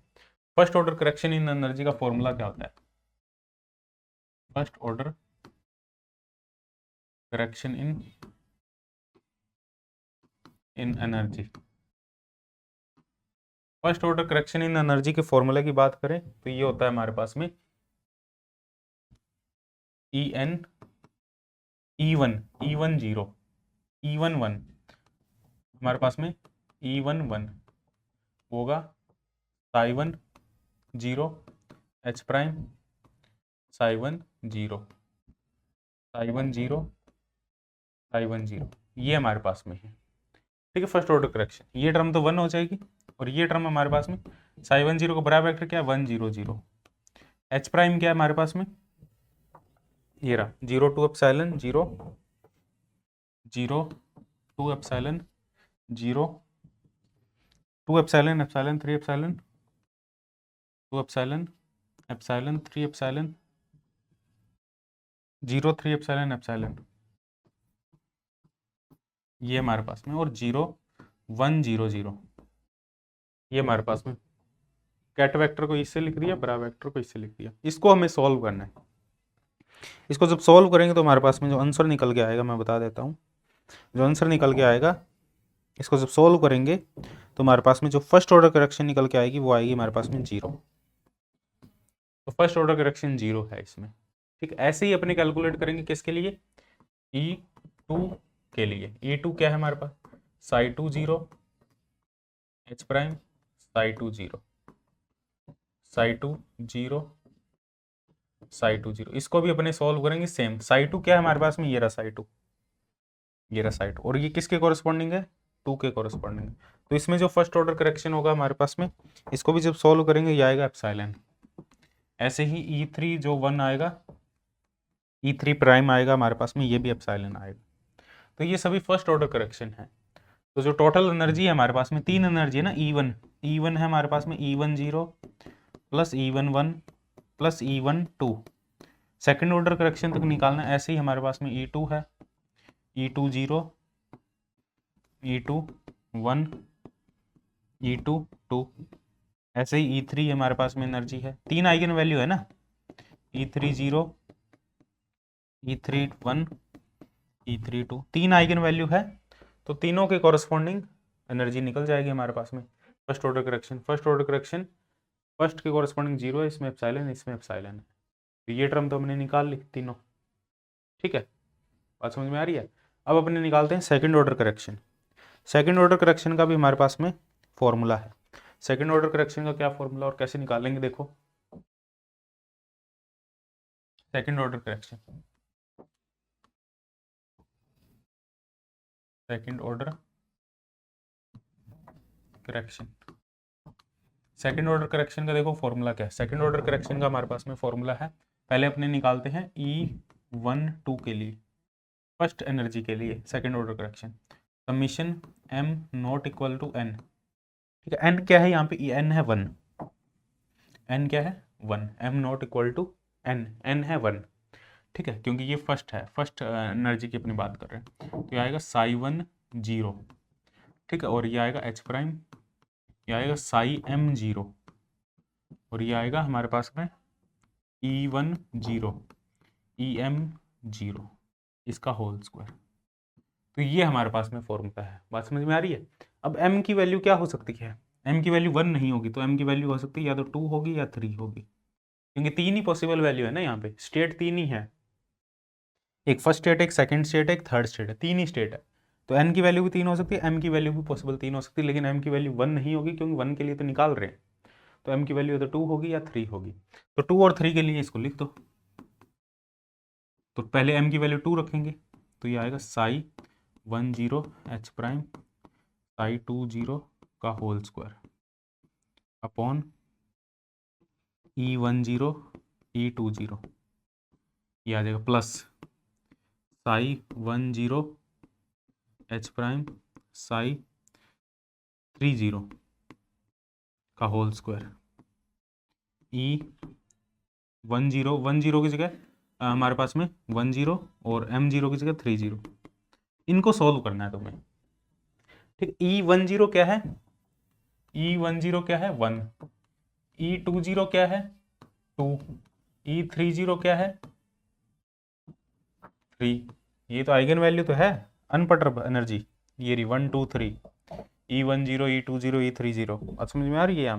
First order correction in energy का फॉर्मूला क्या होता है, first order correction in energy, first order correction in energy के फॉर्मूले की बात करें तो ये होता है हमारे पास में En E1 0 E1 1, हमारे पास में E1 1 होगा ψ1 0 H प्राइम ψ1 0 ψ1 0 ψ1 0, ये हमारे पास में है। ठीक है, फर्स्ट ऑर्डर करेक्शन, ये टर्म तो 1 हो जाएगी, और ये टर्म हमारे पास में ψ1 0 का बराबर वेक्टर क्या है 1 0 0, H प्राइम क्या है हमारे पास में, ये रहा 0 2 epsilon 0 0 2 epsilon 0 2 epsilon epsilon 3 epsilon 2 epsilon epsilon 3 epsilon 0 3 epsilon epsilon, ये हमारे पास में, और 0 1 0 0, ये हमारे पास में। कैट वेक्टर को इससे लिख दिया, बरा वेक्टर को इससे लिख दिया। इसको हमें सॉल्व करना है। इसको जब सॉल्व करेंगे तो हमारे पास में जो आंसर निकल के आएगा, मैं बता देता हूँ। जो आंसर निकल के आएगा, इसको जब सॉल्व करेंगे तो हमारे पास में जो फर्स्ट ऑर्डर करेक्शन निकल के आएगी वो आएगी हमारे पास में 0। तो फर्स्ट ऑर्डर करेक्शन 0 है इसमें। ठीक, ऐसे ही अपने कैलकुलेट करेंगे किसके लिए, E2 के लिए। E2 क्या है हमारे पास, psi2 0 H prime psi2 0 psi2 0 psi2 0। इसको भी अपने सॉल्व करेंगे सेम। psi2 क्या है हमारे पास में, ये रहा psi2, ये रहा psi2, और ये किसके कॉरेस्पॉन्डिंग है, 2 के कॉरेस्पॉन्डिंग। तो इसमें जो फर्स्ट ऑर्डर करेक्शन होगा हमारे पास में, इसको भी जब सॉल्व करेंगे ये आएगा एप्सिलॉन। ऐसे ही E3 जो 1 आएगा, E3 प्राइम आएगा हमारे पास में, ये भी एप्सिलॉन आएगा। तो ये सभी फर्स्ट ऑर्डर करेक्शन है। तो जो टोटल एनर्जी है हमारे पास में, 3 एनर्जी है ना, E1 है हमारे पास में, E1 0 plus E1 1 plus E1 2। Second order correction तक निकालना है। ऐसे ही हमारे पास में E2 है, E2 0 E2 1 E2 2। ऐसे ही E3 हमारे पास में एनर्जी है, 3 आइगन वैल्यू है ना, E3 0 E3 1 E3 2, 3 eigen value है। तो तीनों के कॉरेस्पॉन्डिंग एनर्जी निकल जाएगी हमारे पास में। फर्स्ट ऑर्डर करेक्शन फर्स्ट के कॉरेस्पॉन्डिंग 0 है, इसमें एप्सिलॉन, इसमें एप्सिलॉन है। तो ये टर्म तो हमने निकाल ली तीनों। ठीक है, बात समझ में आ रही है। अब अपने निकालते हैं second order correction. Second order correction का भी हमारे पास में फॉर्मूला है। सेकंड ऑर्डर करेक्शन का क्या फॉर्मूला और कैसे निकालेंगे, देखो। Second order correction, second order correction, second order correction का देखो फॉर्मूला क्या है। सेकंड ऑर्डर करेक्शन का हमारे पास में फॉर्मूला है, पहले अपने निकालते हैं E1 2 के लिए, फर्स्ट एनर्जी के लिए second order correction, summation m not equal to n। ठीक है, n क्या है यहाँ पे, n है 1, n क्या है 1, m not equal to n, n है 1। ठीक है, क्योंकि ये फर्स्ट है, फर्स्ट एनर्जी की अपनी बात कर रहे हैं। तो ये आएगा psi1 0। ठीक है, और ये आएगा h प्राइम, ये आएगा psi m 0, और ये आएगा हमारे पास में E1 0 EM 0, इसका होल स्क्वायर। तो ये हमारे पास में फॉर्मूला है। बात समझ में आ रही है। अब m की वैल्यू क्या हो सकती है, m की वैल्यू 1 नहीं होगी, तो m की वैल्यू हो सकती है या तो 2 होगी या 3 होगी, क्योंकि 3 ही पॉसिबल वैल्यू है ना, यहाँ पे स्टेट 3 ही है, एक फर्स्ट स्टेट, एक सेकंड स्टेट, एक थर्ड स्टेट है, 3 ही स्टेट है। तो n की वैल्यू भी 3 हो सकती है, m की वैल्यू भी पॉसिबल 3 हो सकती है, लेकिन m की वैल्यू 1 नहीं होगी, क्योंकि 1 के लिए तो निकाल रहे हैं। तो m की वैल्यू तो 2 होगी या 3 होगी। तो 2 और 3 के लिए इसको लिख दो। तो पहले m की वैल्यू 2 रखेंगे, तो ये आएगा psi1 0 h प्राइम psi2 0 का whole square upon E1 0 E2 0, ये आ जाएगा plus psi1 0 h prime psi3 0 का होल स्क्वायर, E1 0 1 0 की जगह हमारे पास में 1 0 और m 0 की जगह 3 0। इनको सॉल्व करना है तुम्हें। ठीक, E1 0 क्या है, E1 0 क्या है 1, E2 0 क्या है 2, E3 0 क्या है 3। ये तो आइगन वैल्यू तो है, अनपर्टर्ब एनर्जी, ये रही 1 2 3, E1 0 E2 0 E3 0। अब समझ में आ रही है। यहाँ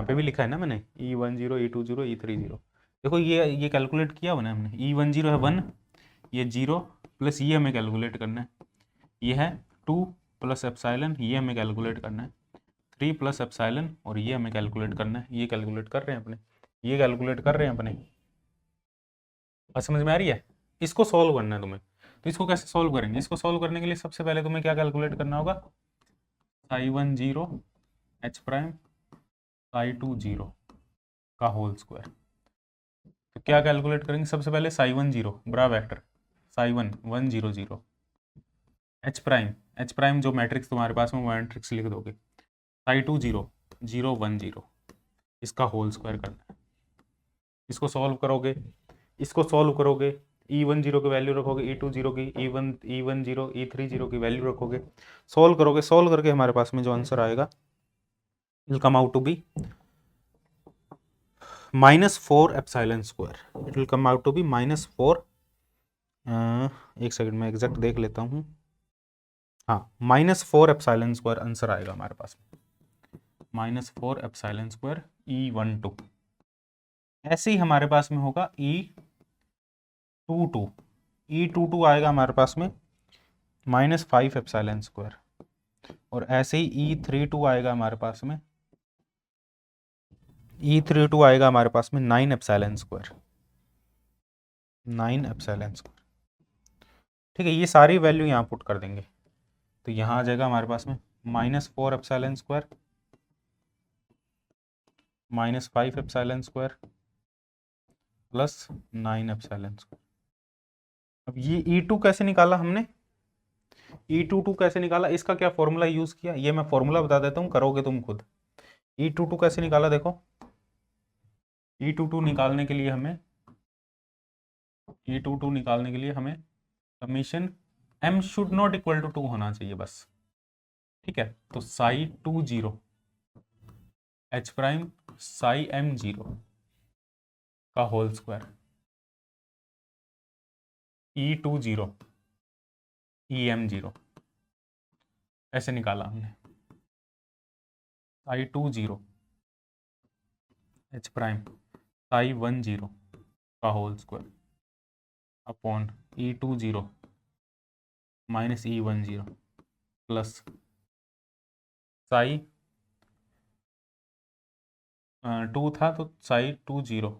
पे भी लिखा है ना मैंने, E1 0 E2 0 E3 0। देखो ये कैलकुलेट किया हुआ ना हमने, E1 0 है 1, ये 0 प्लस ये हमें कैलकुलेट करना है, ये है 2 प्लस एप्सिलॉन, ये हमें कैलकुलेट करना है 3 प्लस एप्सिलॉन, और ये हमें कैलकुलेट करना है, ये कैलकुलेट कर रहे हैं अपने, ये कैलकुलेट कर रहे हैं अपने। बात समझ में आ रही है। इसको सॉल्व करना है तुम्हें। तो इसको कैसे सॉल्व करेंगे, इसको सॉल्व करने के लिए सबसे पहले तुम्हें क्या कैलकुलेट करना होगा, psi1 0 h प्राइम psi2 0 का होल स्क्वायर। तो क्या कैलकुलेट करेंगे, सबसे पहले psi1 0 बड़ा वेक्टर psi1 1 0 0 एच प्राइम जो मैट्रिक्स तुम्हारे पास में वो मैट्रिक्स लिख दोगे, साई 2 0 0 1 0, इसका होल स्क्वायर करना है। इसको सॉल्व करोगे, इसको सॉल्व करोगे, E1 0 की वैल्यू रखोगे, E2 0 की, E1 0, E3 0 की वैल्यू रखोगे, सॉल्व करोगे, सॉल्व करके हमारे पास में जो आंसर आएगा will come out to be -4 epsilon square. It will come out to be -4, एक सेकंड में एग्जैक्ट देख लेता हूँ, हाँ -4 एप्सिलॉन स्क्वायर आंसर आएगा हमारे पास में, -4 एप्सिलॉन स्क्वायर E12। ऐसे ही हमारे पास में होगा E22 आएगा हमारे पास में -5 एप्सिलॉन स्क्वायर, और ऐसे ही E32 आएगा हमारे पास में, E32 आएगा हमारे पास में 9 एप्सिलॉन स्क्वायर, 9 एप्सिलॉन स्क्वायर। ठीक है, ये सारी वैल्यू यहाँ पुट कर देंगे तो यहाँ आ जाएगा हमारे पास में -4 epsilon square, -5 epsilon square plus 9 epsilon square. अब ये E2 कैसे निकाला हमने, E22 कैसे निकाला, इसका क्या फॉर्मूला यूज किया, ये मैं फॉर्मूला बता देता हूँ, करोगे तुम खुद। E22 कैसे निकाला देखो, E22 निकालने के लिए हमें summation m should not equal to 2 होना चाहिए बस। ठीक है, तो psi 2 0 H prime psi m 0 का होल स्क्वायर, E2 0 EM 0, ऐसे निकाला हमने, साई 2 0 एच प्राइम साई 1 0 का whole square upon E2 0 minus E1 0 plus psi 2 था तो साई 2 0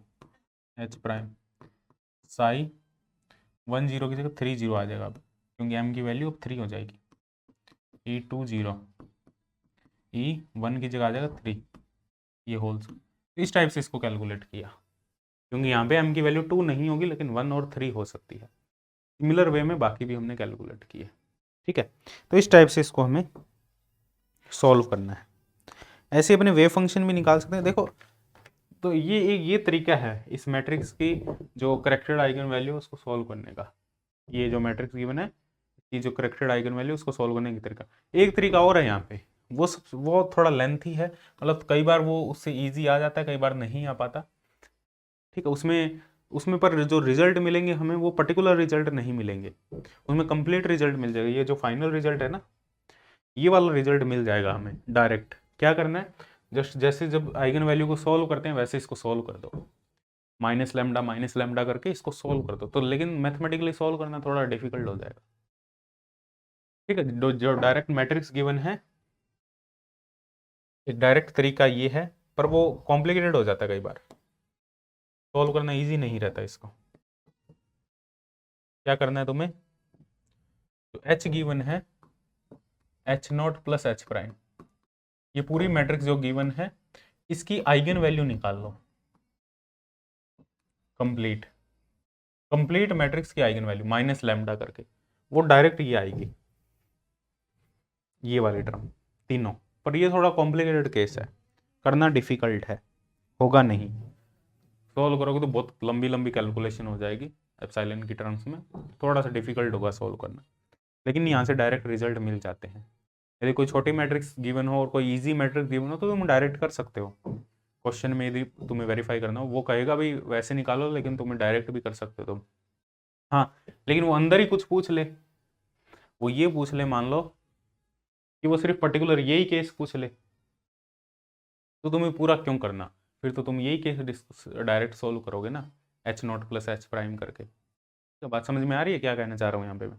एच प्राइम साई 1 0 की जगह 3 0 आ जाएगा अब, क्योंकि m की वैल्यू अब 3 हो जाएगी, E2 0 E1 की जगह आ जाएगा 3, ये होल्स। इस टाइप से इसको कैलकुलेट किया, क्योंकि यहाँ पे m की वैल्यू 2 नहीं होगी लेकिन 1 और 3 हो सकती है। सिमिलर वे में बाकी भी हमने कैलकुलेट किए। ठीक है, तो इस टाइप से इसको हमें सॉल्व करना है। ऐसे अपने वेव फंक्शन भी निकाल सकते हैं। देखो, तो ये तरीका है इस मैट्रिक्स की जो करेक्टेड आइगन वैल्यू उसको सॉल्व करने का। ये जो मैट्रिक्स गिवन है ये जो करेक्टेड आइगन वैल्यू उसको सॉल्व करने की तरीका, एक तरीका और है यहाँ पे, वो थोड़ा लेंथी है, मतलब कई बार वो उससे इजी आ जाता है, कई बार नहीं आ पाता। ठीक है, उसमें उसमें पर जो रिजल्ट मिलेंगे हमें वो पर्टिकुलर रिजल्ट नहीं मिलेंगे, उसमें कंप्लीट रिजल्ट मिल जाएगा। ये जो फाइनल रिजल्ट है ना, ये वाला रिजल्ट मिल जाएगा हमें डायरेक्ट। क्या करना है, जस्ट जैसे जब आइगन वैल्यू को सॉल्व करते हैं वैसे इसको सॉल्व कर दो, माइनस लैम्डा करके इसको सॉल्व कर दो। तो लेकिन मैथमेटिकली सॉल्व करना थोड़ा डिफिकल्ट हो जाएगा। ठीक है, जो डायरेक्ट मैट्रिक्स गिवन है, एक डायरेक्ट तरीका ये है, पर वो कॉम्प्लिकेटेड हो जाता है, कई बार सॉल्व करना इजी नहीं रहता। इसको क्या करना है तुम्हें, तो एच गिवन है H naught plus H prime, ये पूरी मैट्रिक्स जो गिवन है इसकी आइगन वैल्यू निकाल लो, कंप्लीट मैट्रिक्स की आइगन वैल्यू माइनस लैम्डा करके, वो डायरेक्ट ये आएगी, ये वाली टर्म तीनों। पर ये थोड़ा कॉम्प्लिकेटेड केस है, करना डिफिकल्ट है, होगा नहीं। सॉल्व करोगे तो बहुत लंबी लंबी कैलकुलेशन हो जाएगी एप्सिलॉन की टर्म्स में, थोड़ा सा डिफिकल्ट होगा सॉल्व करना, लेकिन यहाँ से डायरेक्ट रिजल्ट मिल जाते हैं। यदि कोई छोटी मैट्रिक्स गिवन हो और कोई इजी मैट्रिक्स गिवन हो तो तुम डायरेक्ट कर सकते हो। क्वेश्चन में यदि तुम्हें वेरीफाई करना हो वो कहेगा भाई वैसे निकालो, लेकिन तुम्हें डायरेक्ट भी कर सकते हो तुम। हाँ, लेकिन वो अंदर ही कुछ पूछ ले, वो ये पूछ ले मान लो कि वो सिर्फ पर्टिकुलर यही केस पूछ ले, तो तुम्हें पूरा क्यों करना, फिर तो तुम यही केस डायरेक्ट सोल्व करोगे ना, H naught plus H prime करके। तो बात समझ में आ रही है क्या कहना चाह रहा हूँ यहाँ पे मैं।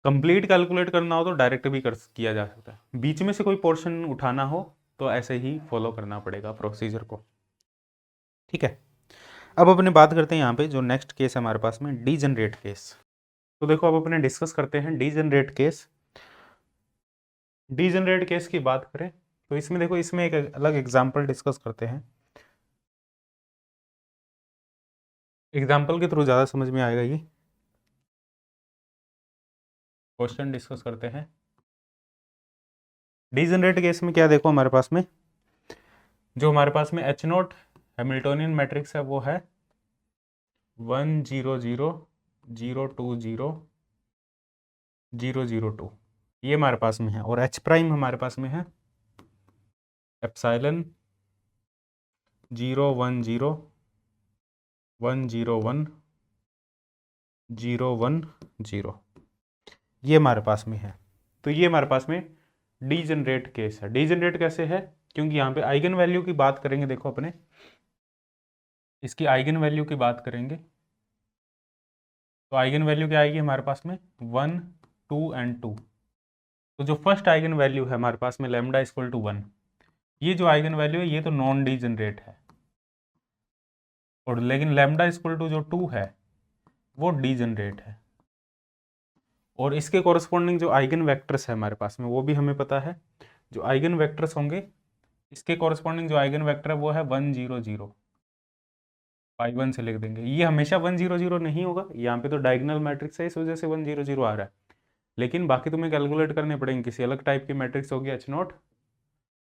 कंप्लीट कैलकुलेट करना हो तो डायरेक्ट भी किया जा सकता है, बीच में से कोई पोर्शन उठाना हो तो ऐसे ही फॉलो करना पड़ेगा प्रोसीजर को। ठीक है, अब अपने बात करते हैं यहाँ पे जो नेक्स्ट केस है हमारे पास में, डीजनरेट केस। तो देखो अब अपने डिस्कस करते हैं डीजनरेट केस। डीजनरेट केस की बात करें तो इसमें देखो, इसमें एक अलग एग्जाम्पल डिस्कस करते हैं, एग्जाम्पल के थ्रू ज़्यादा समझ में आएगा ये। क्वेश्चन डिस्कस करते हैं। डीजनरेट केस में क्या देखो हमारे पास में, जो हमारे पास में एच नोट हैमिल्टोनियन मैट्रिक्स है वो है 1 0 0 0 2 0 0 0 2, ये हमारे पास में है। और एच प्राइम हमारे पास में है एप्सिलॉन 0 1 0 1 0 1 0 1 0, ये हमारे पास में है। तो ये हमारे पास में डीजनरेट केस है। डीजनरेट कैसे है, क्योंकि यहाँ पे आइगन वैल्यू की बात करेंगे, देखो अपने इसकी आइगन वैल्यू की बात करेंगे तो आइगन वैल्यू क्या आएगी हमारे पास में 1 2 एंड 2। तो जो फर्स्ट आइगन वैल्यू है हमारे पास में लैम्डा इक्वल टू 1, ये जो आइगन वैल्यू है ये तो नॉन डीजनरेट है, और लेकिन लैम्डा इक्वल टू जो 2 है वो डीजनरेट है। और इसके कॉरस्पॉन्डिंग जो आइगन वेक्टर्स है हमारे पास में वो भी हमें पता है। जो आइगन वेक्टर्स होंगे इसके कॉरस्पॉन्डिंग जो आइगन वेक्टर है वो है 1 0 0, 1 से लिख देंगे। ये हमेशा 1 0 0 नहीं होगा, यहाँ पे तो डायगोनल मैट्रिक्स है इस वजह से 1 0 0 आ रहा है, लेकिन बाकी तुम्हें कैलकुलेट करने पड़ेंगे। किसी अलग टाइप की मैट्रिक्स होगी एच नॉट,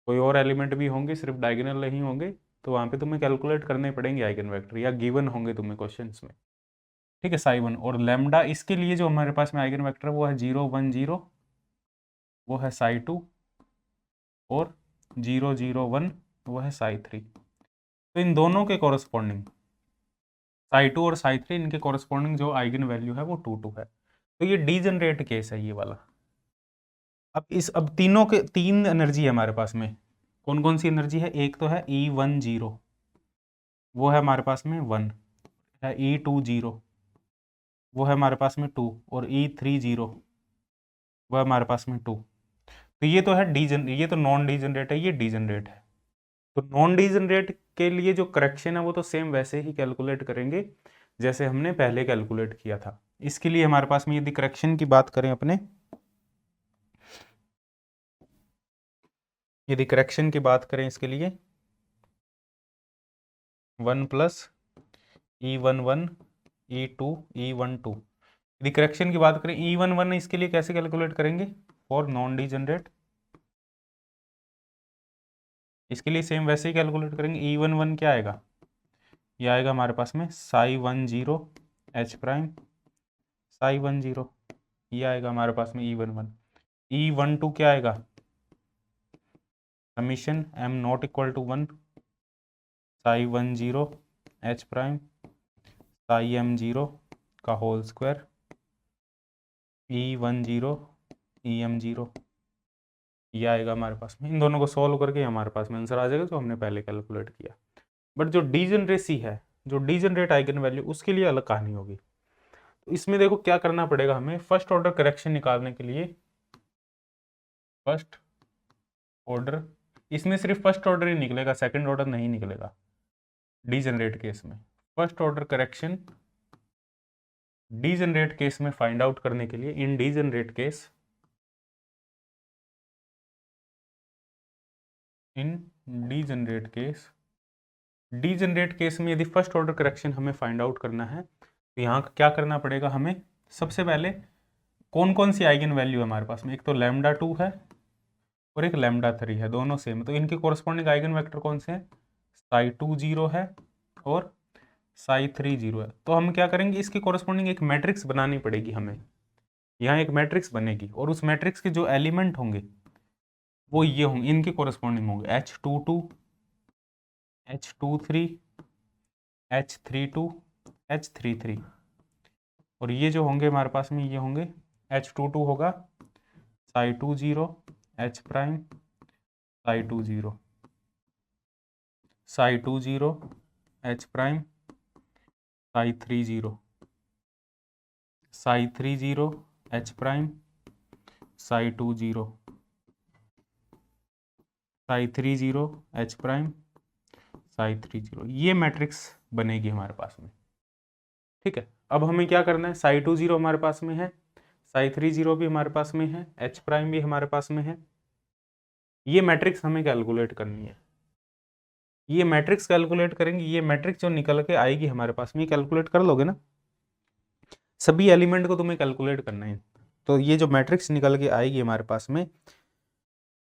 कोई और एलिमेंट भी होंगे सिर्फ डायगोनल नहीं होंगे, तो वहाँ पे तुम्हें कैलकुलेट करने पड़ेंगे आइगन वेक्टर, या गिवन होंगे तुम्हें क्वेश्चंस में, ठीक है। साई 1 और लैम्डा, इसके लिए जो हमारे पास में आइगन वेक्टर वो है 0 1 0, वो है साई 2, और 0 0 1 वो है साई 3। तो इन दोनों के कॉरस्पॉन्डिंग साई 2 और साई 3, इनके कॉरस्पॉन्डिंग जो आइगन वैल्यू है वो 2 2 है। तो ये डीजनरेट केस है ये वाला। अब तीनों के तीन एनर्जी है हमारे पास में। कौन कौन सी एनर्जी है, एक तो है E10, वो है हमारे पास में 1 है, E20 वो है हमारे पास में 2, और E30 वो है हमारे पास में 2। तो ये तो है ये तो नॉन डीजनरेट है, ये डीजनरेट है। तो नॉन डीजनरेट के लिए जो करेक्शन है वो तो सेम वैसे ही कैलकुलेट करेंगे जैसे हमने पहले कैलकुलेट किया था। इसके लिए हमारे पास में यदि करेक्शन की बात करें अपने, यदि करेक्शन की बात करें इसके लिए 1 प्लस E11 E2 E12, यदि करेक्शन की बात करें E11 इसके लिए कैसे कैलकुलेट करेंगे फॉर नॉन डीजनरेट, इसके लिए सेम वैसे ही कैलकुलेट करेंगे। E11 क्या आएगा, ये आएगा हमारे पास में साई 10 H प्राइम साई 10, ये आएगा हमारे पास में E11। E12 क्या आएगा, summation m not equal to 1 psi 10 H prime psi m0 का होल स्क्वायर E10 EM0, ये आएगा हमारे पास में। इन दोनों को सॉल्व करके हमारे पास में आंसर आ जाएगा जो हमने पहले कैलकुलेट किया। बट जो डीजनरेसी है, जो डीजनरेट आइगन वैल्यू, उसके लिए अलग कहानी होगी। तो इसमें देखो क्या करना पड़ेगा हमें, फर्स्ट ऑर्डर करेक्शन निकालने के लिए फर्स्ट ऑर्डर, इसमें सिर्फ फर्स्ट ऑर्डर ही निकलेगा, सेकंड ऑर्डर नहीं निकलेगा डीजनरेट केस में। First order correction degenerate case में फाइंड आउट करने के लिए, इन डीजनरेट केस, इन डीजनरेट केस में यदि फर्स्ट ऑर्डर करेक्शन हमें फाइंड आउट करना है तो यहाँ क्या करना पड़ेगा हमें, सबसे पहले कौन कौन सी आइगन वैल्यू है हमारे पास में, एक तो लैम्डा 2 है और एक लैम्डा 3 है, दोनों सेम। तो इनके कॉरस्पॉन्डिंग आइगन वेक्टर कौन से हैं, साई 20 है और साई 30 है। तो हम क्या करेंगे, इसके कॉरस्पॉन्डिंग एक मैट्रिक्स बनानी पड़ेगी हमें, यहाँ एक मैट्रिक्स बनेगी, और उस मैट्रिक्स के जो एलिमेंट होंगे वो ये होंगे, इनके कॉरस्पॉन्डिंग होंगे H22 H23 H32 H33, और ये जो होंगे हमारे पास में ये होंगे H22 होगा Sai 20 H prime Sai 20 Sai 20 H prime Sai 30 Sai 30 H prime Sai 20 Sai 30 H prime Sai 30, ये मैट्रिक्स बनेगी हमारे पास में, ठीक है। अब हमें क्या करना है, साई 20 हमारे पास में है, साई 30 भी हमारे पास में है, H प्राइम भी हमारे पास में है, ये मैट्रिक्स हमें कैलकुलेट करनी है। ये मैट्रिक्स कैलकुलेट करेंगे, ये मैट्रिक्स जो निकल के आएगी हमारे पास में, ये कैलकुलेट कर लोगे ना, सभी एलिमेंट को तुम्हें कैलकुलेट करना है। तो ये जो मैट्रिक्स निकल के आएगी हमारे पास में,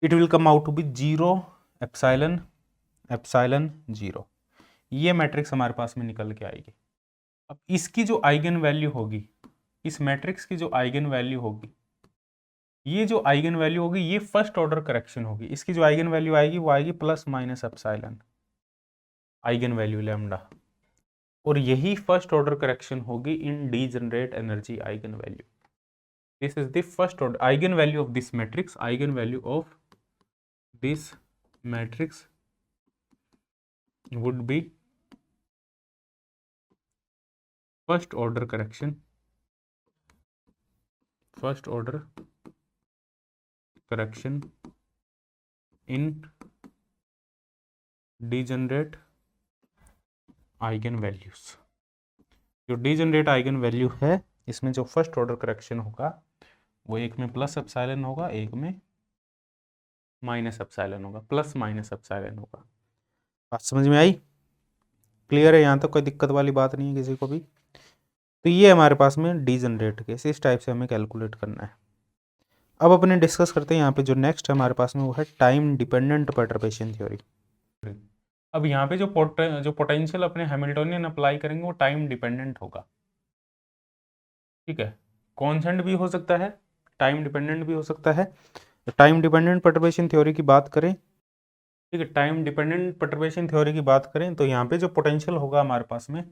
it will come out to be 0 epsilon epsilon 0। ये मैट्रिक्स हमारे पास में निकल के आएगी। अब इसकी जो आइगन वैल्यू होगी, इस मैट्रिक्स की जो आइगन वैल्यू होगी, ये जो आइगन वैल्यू होगी ये फर्स्ट ऑर्डर करेक्शन होगी। इसकी जो आइगन वैल्यू आएगी वो आएगी plus minus epsilon eigen value lambda, और यही फर्स्ट ऑर्डर करेक्शन होगी in degenerate energy eigen value. This is the first order eigen value of this matrix. Eigen value of this matrix would be first order correction in degenerate eigen values. जो डीजेनरेट आइगन वैल्यू है इसमें जो फर्स्ट ऑर्डर करेक्शन होगा वो एक में प्लस एप्सिलॉन होगा, एक में माइनस एप्सिलॉन होगा, प्लस माइनस एप्सिलॉन होगा। बात समझ में आई? क्लियर है? यहाँ तक कोई दिक्कत वाली बात नहीं है किसी को भी? तो ये हमारे पास में डीजेनरेट केस, इस टाइप से हमें कैलकुलेट करना है। अब अपने डिस्कस करते हैं यहाँ पे जो नेक्स्ट है हमारे पास में वो है टाइम डिपेंडेंट परटर्बेशन थ्योरी। अब यहाँ पे जो पोटेंशियल अपने हैमिल्टोनियन अप्लाई करेंगे वो टाइम डिपेंडेंट होगा, ठीक है। कॉन्स्टेंट भी हो सकता है, टाइम डिपेंडेंट भी हो सकता है। टाइम डिपेंडेंट परटर्बेशन थ्योरी की बात करें, ठीक है, टाइम डिपेंडेंट परटर्बेशन थ्योरी की बात करें तो यहाँ पे जो पोटेंशियल होगा हमारे पास में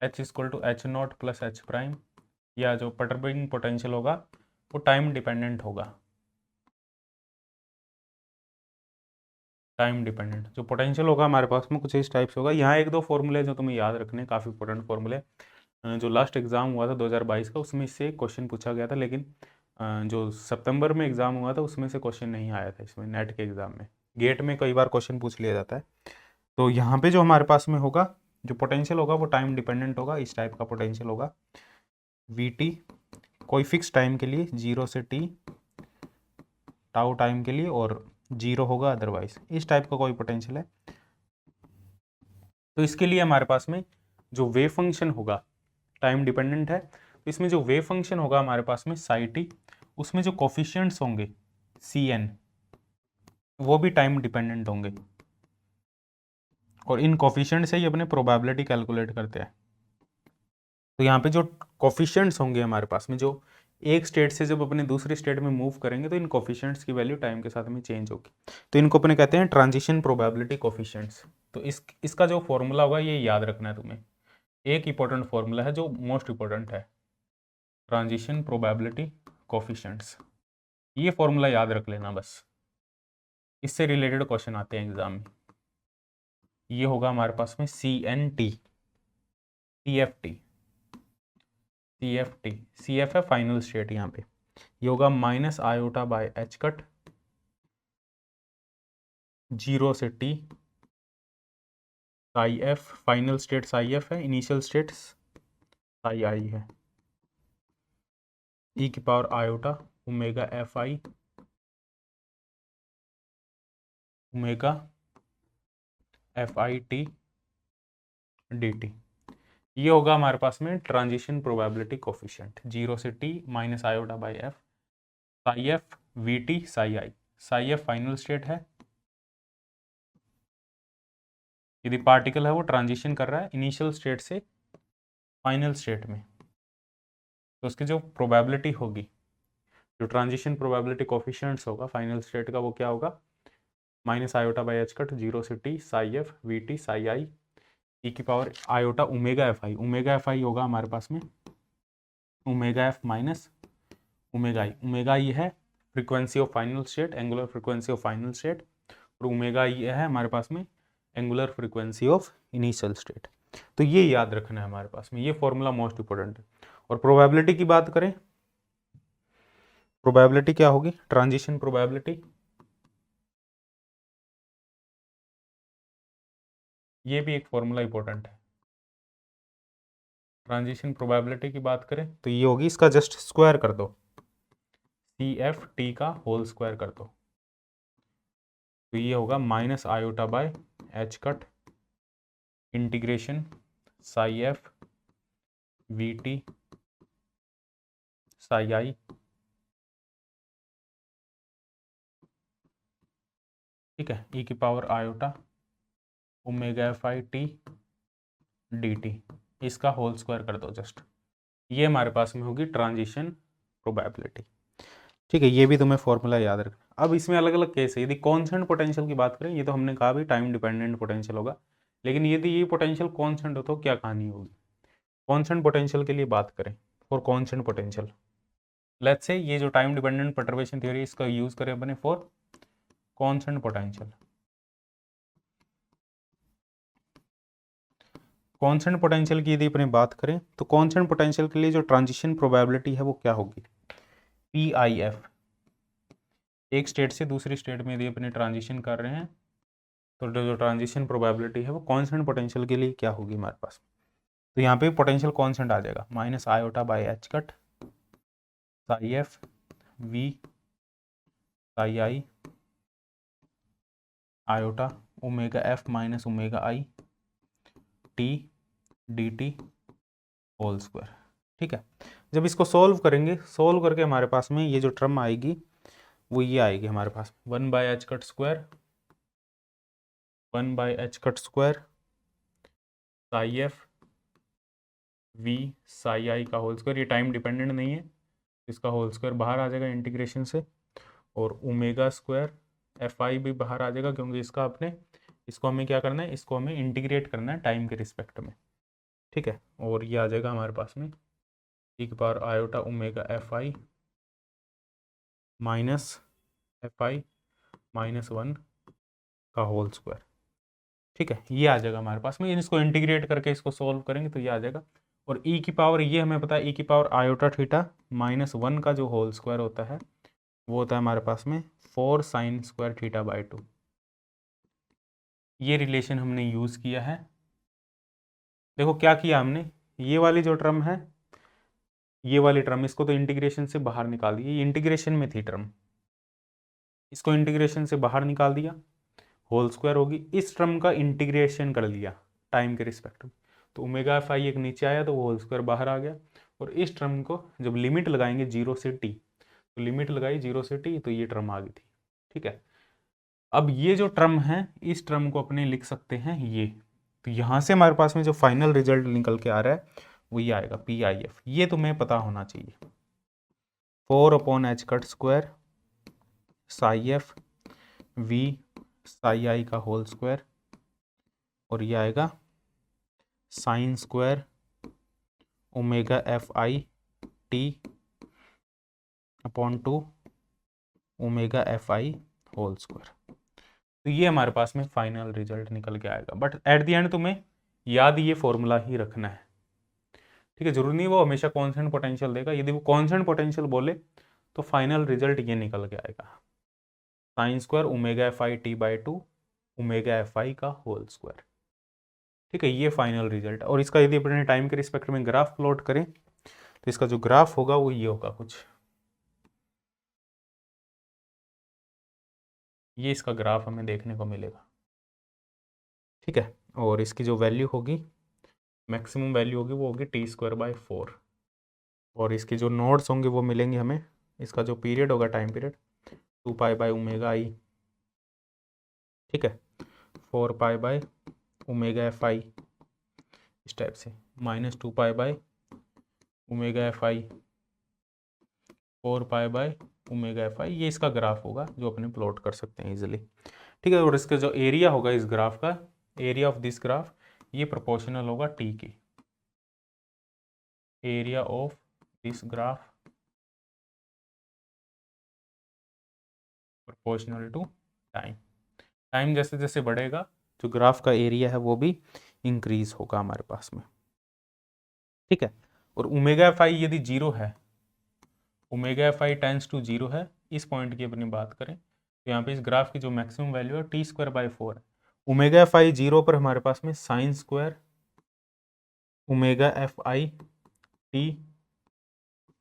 H equal to H naught plus H prime, या जो परटर्बिंग पोटेंशियल होगा वो टाइम डिपेंडेंट होगा। टाइम डिपेंडेंट जो पोटेंशियल होगा हमारे पास में कुछ इस टाइप से होगा। यहाँ एक दो फॉर्मूले जो तुम्हें याद रखने, काफ़ी इंपॉर्टेंट फॉर्मूले, जो लास्ट एग्जाम हुआ था 2022 का उसमें से क्वेश्चन पूछा गया था, लेकिन जो सितंबर में एग्जाम हुआ था उसमें से क्वेश्चन नहीं आया था इसमें, नेट के एग्जाम में। गेट में कई बार क्वेश्चन पूछ लिया जाता है। तो यहाँ पे जो हमारे पास में होगा जो पोटेंशियल होगा वो टाइम डिपेंडेंट होगा, इस टाइप का पोटेंशियल होगा। Vt कोई फिक्स टाइम के लिए 0 से t, टाउ टाइम के लिए, और 0 होगा अदरवाइज, इस टाइप का कोई पोटेंशियल है। तो इसके लिए हमारे पास में जो वेव फंक्शन होगा टाइम डिपेंडेंट है, तो इसमें जो वेव फंक्शन होगा हमारे पास में साई टी, उसमें जो कोफिशिएंट्स होंगे Cn वो भी टाइम डिपेंडेंट होंगे, और इन कोफिशिएंट से ही अपने प्रोबेबिलिटी कैलकुलेट करते हैं। तो यहाँ पे जो कोफिशिएंट्स होंगे हमारे पास में, जो एक स्टेट से जब अपने दूसरे स्टेट में मूव करेंगे तो इन कोफिशिएंट्स की वैल्यू टाइम के साथ में चेंज होगी। तो इनको अपने कहते हैं ट्रांजिशन प्रोबेबिलिटी कोफिशिएंट्स। तो इसका जो फॉर्मूला होगा ये याद रखना है तुम्हें। एक इंपॉर्टेंट फॉर्मूला है जो मोस्ट इंपॉर्टेंट है, ट्रांजिशन प्रोबेबिलिटी कोफिशिएंट्स। ये फॉर्मूला याद रख लेना बस, इससे रिलेटेड क्वेश्चन आते हैं एग्जाम में। ये होगा हमारे पास में CNT, CFT, CF है फाइनल स्टेट यहाँ पे। ये होगा minus iota by H cut 0 से t, psi F final state Sai F है, इनिशियल स्टेट साई आई है, e की power iota omega F I omega F I T D T. ये होगा हमारे पास में ट्रांजिशन प्रोबेबिलिटी कोफिशिएंट 0 से t minus iota by F, psi F V T psi I. Psi F final state है, यदि पार्टिकल है वो ट्रांजिशन कर रहा है इनिशियल स्टेट से फाइनल स्टेट में, तो उसकी जो प्रोबेबिलिटी होगी, जो ट्रांजिशन प्रोबेबिलिटी कोफिशिएंट्स होगा फाइनल स्टेट का, वो क्या होगा minus iota by H cut 0 से t psi F V T psi I E की power iota omega F I. Omega F I होगा हमारे पास में omega F minus omega I. Omega I है frequency of final state, angular frequency of final state, और ओमेगा आई है हमारे पास में angular frequency of initial state. तो ये याद रखना है हमारे पास में, ये फॉर्मूला मोस्ट इंपॉर्टेंट है। और प्रोबेबिलिटी की बात करें, प्रोबेबिलिटी क्या होगी, ट्रांजिशन प्रोबेबिलिटी, ये भी एक फॉर्मूला इंपॉर्टेंट है। ट्रांजिशन प्रोबेबिलिटी की बात करें तो ये होगी, इसका जस्ट स्क्वायर कर दो, CFT का होल स्क्वायर कर दो, तो ये होगा minus iota by H cut integration psi F V T psi I ठीक है ई की power iota omega F I T D T, इसका होल स्क्वायर कर दो जस्ट। ये हमारे पास में होगी ट्रांजिशन प्रोबेबिलिटी। ठीक है, ये भी तुम्हें फॉर्मूला याद रखना। अब इसमें अलग अलग केस है। यदि कॉन्स्टेंट पोटेंशियल की बात करें, ये तो हमने कहा भी टाइम डिपेंडेंट पोटेंशियल होगा, लेकिन यदि ये पोटेंशियल कॉन्स्टेंट हो तो क्या कहानी होगी। कॉन्स्टेंट पोटेंशियल के लिए बात करें, for constant potential let's say ये जो टाइम डिपेंडेंट परटर्बेशन थ्योरी इसका यूज करें अपने for constant potential. Constant potential की यदि अपने बात करें तो कॉन्स्टेंट पोटेंशियल के लिए जो ट्रांजिशन प्रोबेबिलिटी है वो क्या होगी, पी आई एफ। एक स्टेट से दूसरी स्टेट में यदि अपने ट्रांजिशन कर रहे हैं तो जो ट्रांजिशन प्रोबेबिलिटी है वो कॉन्स्टेंट पोटेंशियल के लिए क्या होगी हमारे पास। तो यहाँ पे पोटेंशियल कॉन्स्टेंट आ जाएगा minus iota by H cut psi F V psi I iota omega F minus omega I T D T whole square. ठीक है, जब इसको सॉल्व करेंगे, सॉल्व करके हमारे पास में ये जो टर्म आएगी वो ये आएगी हमारे पास 1 by H cut square 1 by H cut square psi F V psi I का होल स्क्वायर। ये टाइम डिपेंडेंट नहीं है, इसका होल स्क्वायर बाहर आ जाएगा इंटीग्रेशन से, और ओमेगा स्क्वायर एफ आई भी बाहर आ जाएगा क्योंकि इसका अपने इसको हमें क्या करना है, इसको हमें इंटीग्रेट करना है टाइम के रिस्पेक्ट में। ठीक है, और ये आ जाएगा हमारे पास में एक बार iota omega F I minus F I minus 1 का होल स्क्वायर। ठीक है, ये आ जाएगा हमारे पास में। इसको इंटीग्रेट करके इसको सॉल्व करेंगे तो ये आ जाएगा, और ई की पावर ये हमें पता है ई की पावर आयोटा थीटा माइनस 1 का जो होल स्क्वायर होता है वो होता है हमारे पास में 4 साइन स्क्वायर थीटा बाई 2। ये रिलेशन हमने यूज़ किया है। देखो क्या किया हमने, ये वाली जो टर्म है, ये वाली टर्म, इसको तो इंटीग्रेशन से बाहर निकाल दिया, ये इंटीग्रेशन में थी टर्म, इसको इंटीग्रेशन से बाहर निकाल दिया, होल स्क्वायर होगी। इस टर्म का इंटीग्रेशन कर लिया टाइम के रिस्पेक्ट में, तो ओमेगा एफ आई एक नीचे आया तो वो होल स्क्वायर बाहर आ गया। और इस टर्म को जब लिमिट लगाएंगे 0 से टी, तो लिमिट लगाई 0 से टी तो ये टर्म आ गई थी। ठीक है, अब ये जो टर्म है इस टर्म को अपने लिख सकते हैं ये, तो यहाँ से हमारे पास में जो फाइनल रिजल्ट निकल के आ रहा है वो ये आएगा पी आई एफ। ये तुम्हें पता होना चाहिए 4 upon H cut square psi F V psi I का होल स्क्वायर, और ये आएगा sine square omega F I T upon 2 omega F I whole square. तो ये हमारे पास में फाइनल रिजल्ट निकल के आएगा, बट एट द एंड तुम्हें याद ये फॉर्मूला ही रखना है। ठीक है, जरूरी नहीं वो हमेशा कॉन्स्टेंट पोटेंशियल देगा, यदि वो कॉन्स्टेंट पोटेंशियल बोले तो फाइनल रिजल्ट ये निकल के आएगा sine square omega F I T by 2 omega F I का होल स्क्वायर। ठीक है, ये फाइनल रिजल्ट। और इसका यदि अपने टाइम के रिस्पेक्ट में ग्राफ प्लॉट करें तो इसका जो ग्राफ होगा वो ये होगा कुछ, ये इसका ग्राफ हमें देखने को मिलेगा। ठीक है, और इसकी जो वैल्यू होगी, मैक्सिमम वैल्यू होगी वो होगी टी स्क्वायर बाई 4, और इसके जो नोड्स होंगे वो मिलेंगे हमें, इसका जो पीरियड होगा time period 2 pi by omega आई। ठीक है, 4 पाई बाई ओमेगा एफ आई इस टाइप से, minus 2 pi by omega F I 4 pi by omega F आई, ये इसका ग्राफ होगा जो अपने प्लॉट कर सकते हैं इजीली। ठीक है, और इसका जो एरिया होगा इस ग्राफ का, एरिया ऑफ दिस ग्राफ, ये प्रोपोर्शनल होगा टी की, area of this graph proportional to time. Time जैसे जैसे बढ़ेगा जो ग्राफ का एरिया है वो भी इंक्रीज होगा हमारे पास में। ठीक है, और ओमेगा एफ आई यदि 0 है, omega F I tends to 0 है, इस पॉइंट की अपनी बात करें तो यहाँ पे इस ग्राफ की जो मैक्सिमम वैल्यू है टी स्क्वायर बाई 4 है। ओमेगा एफ आई 0 पर हमारे पास में sign square omega F I T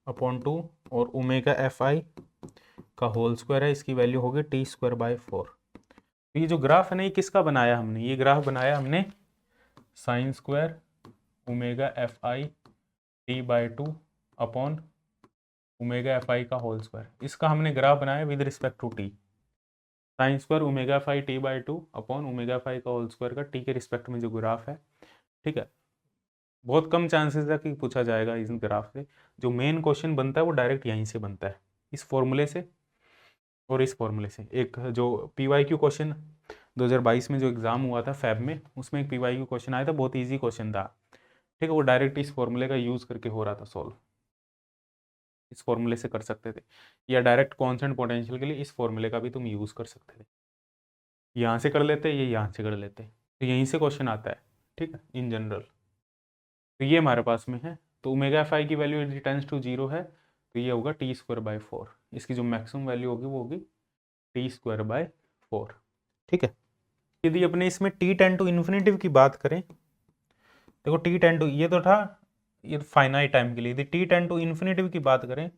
upon 2 और ओमेगा एफ आई का होल स्क्वायर है, इसकी वैल्यू होगी टी स्क्वायर बाई 4। तो ये जो ग्राफ है ना, ये किसका बनाया हमने, ये ग्राफ बनाया हमने sine square omega F I T by 2 upon omega F I का होल स्क्वायर। इसका हमने ग्राफ बनाया with respect to T, sine square omega F I T by two upon omega F I का होल स्क्वायर का टी के रिस्पेक्ट में जो ग्राफ है। ठीक है, बहुत कम चांसेस है कि पूछा जाएगा इस ग्राफ से। जो मेन क्वेश्चन बनता है वो डायरेक्ट यहीं से बनता है, इस फॉर्मूले से और इस फॉर्मूले से। एक जो पी वाई क्यू क्वेश्चन 2022 में जो एग्जाम हुआ था फैब में, उसमें एक पी वाई क्यू क्वेश्चन आया था, बहुत ईजी क्वेश्चन था। ठीक है, वो डायरेक्ट इस फॉर्मूले का यूज़ करके हो रहा था सॉल्व, इस फॉर्मूले से कर सकते थे। या डायरेक्ट कॉन्स्टेंट पोटेंशियल के लिए इस फॉर्मूले का भी तुम यूज़ कर सकते थे, यहाँ से कर लेते, ये यहाँ से कर लेते, तो यहीं से क्वेश्चन आता है। ठीक है, इन जनरल तो ये हमारे पास में है। तो ओमेगा एफ आई की वैल्यू यदि टेंस टू 0 है तो ये होगा टी स्क्वायर बाई 4। इसकी जो मैक्सिमम वैल्यू होगी वो होगी टी स्क्वायर बाई 4। ठीक है, यदि अपने इसमें टी टेंड टू इन्फिनिटिव की बात करें, देखो टी टेंड टू ये तो था, ये फाइनाइट टाइम के लिए। यदि टी टेंड टू इन्फिनिटिव की बात करें,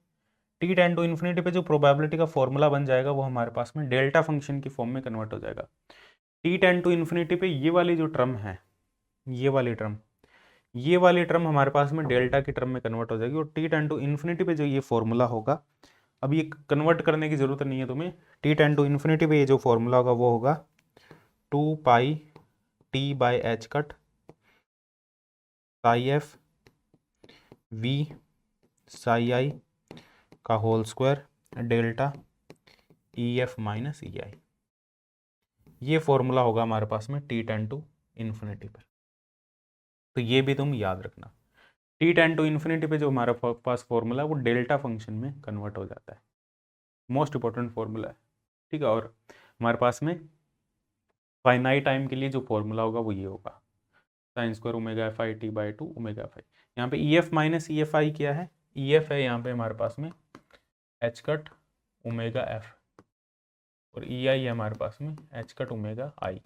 टी टेंड टू इन्फिनिटी पे जो प्रोबेबिलिटी का फॉर्मूला बन जाएगा वो हमारे पास में डेल्टा फंक्शन की फॉर्म में कन्वर्ट हो जाएगा। टी टेंड टू इन्फिनिटी पे ये वाली जो टर्म है, ये वाली टर्म हमारे पास में डेल्टा की टर्म में कन्वर्ट हो जाएगी। और टी टेंड टू इन्फिनिटी पे जो ये फॉर्मूला होगा, अब ये कन्वर्ट करने की जरूरत नहीं है तुम्हें। टी टेंड टू इन्फिनिटी पे ये जो फॉर्मूला होगा वो होगा 2 pi T by H cut psi F V psi I का whole square delta E F minus E I. ये फॉर्मूला होगा हमारे पास में टी टेंड टू इन्फिनिटी पर, तो ये भी तुम याद रखना। टी टेंड टू इन्फिनिटी पे जो हमारा पास फॉर्मूला है वो डेल्टा फंक्शन में कन्वर्ट हो जाता है, मोस्ट इंपॉर्टेंट फॉर्मूला है। ठीक है, और हमारे पास में फाइनाइट टाइम के लिए जो फॉर्मूला होगा वो ये होगा sign square omega F I T by to omega F आई। यहाँ पे ई F minus E F I क्या है, ई एफ है यहाँ पे हमारे पास में एच कट ओमेगा एफ, और ई आई है हमारे पास में एच कट ओमेगा आई।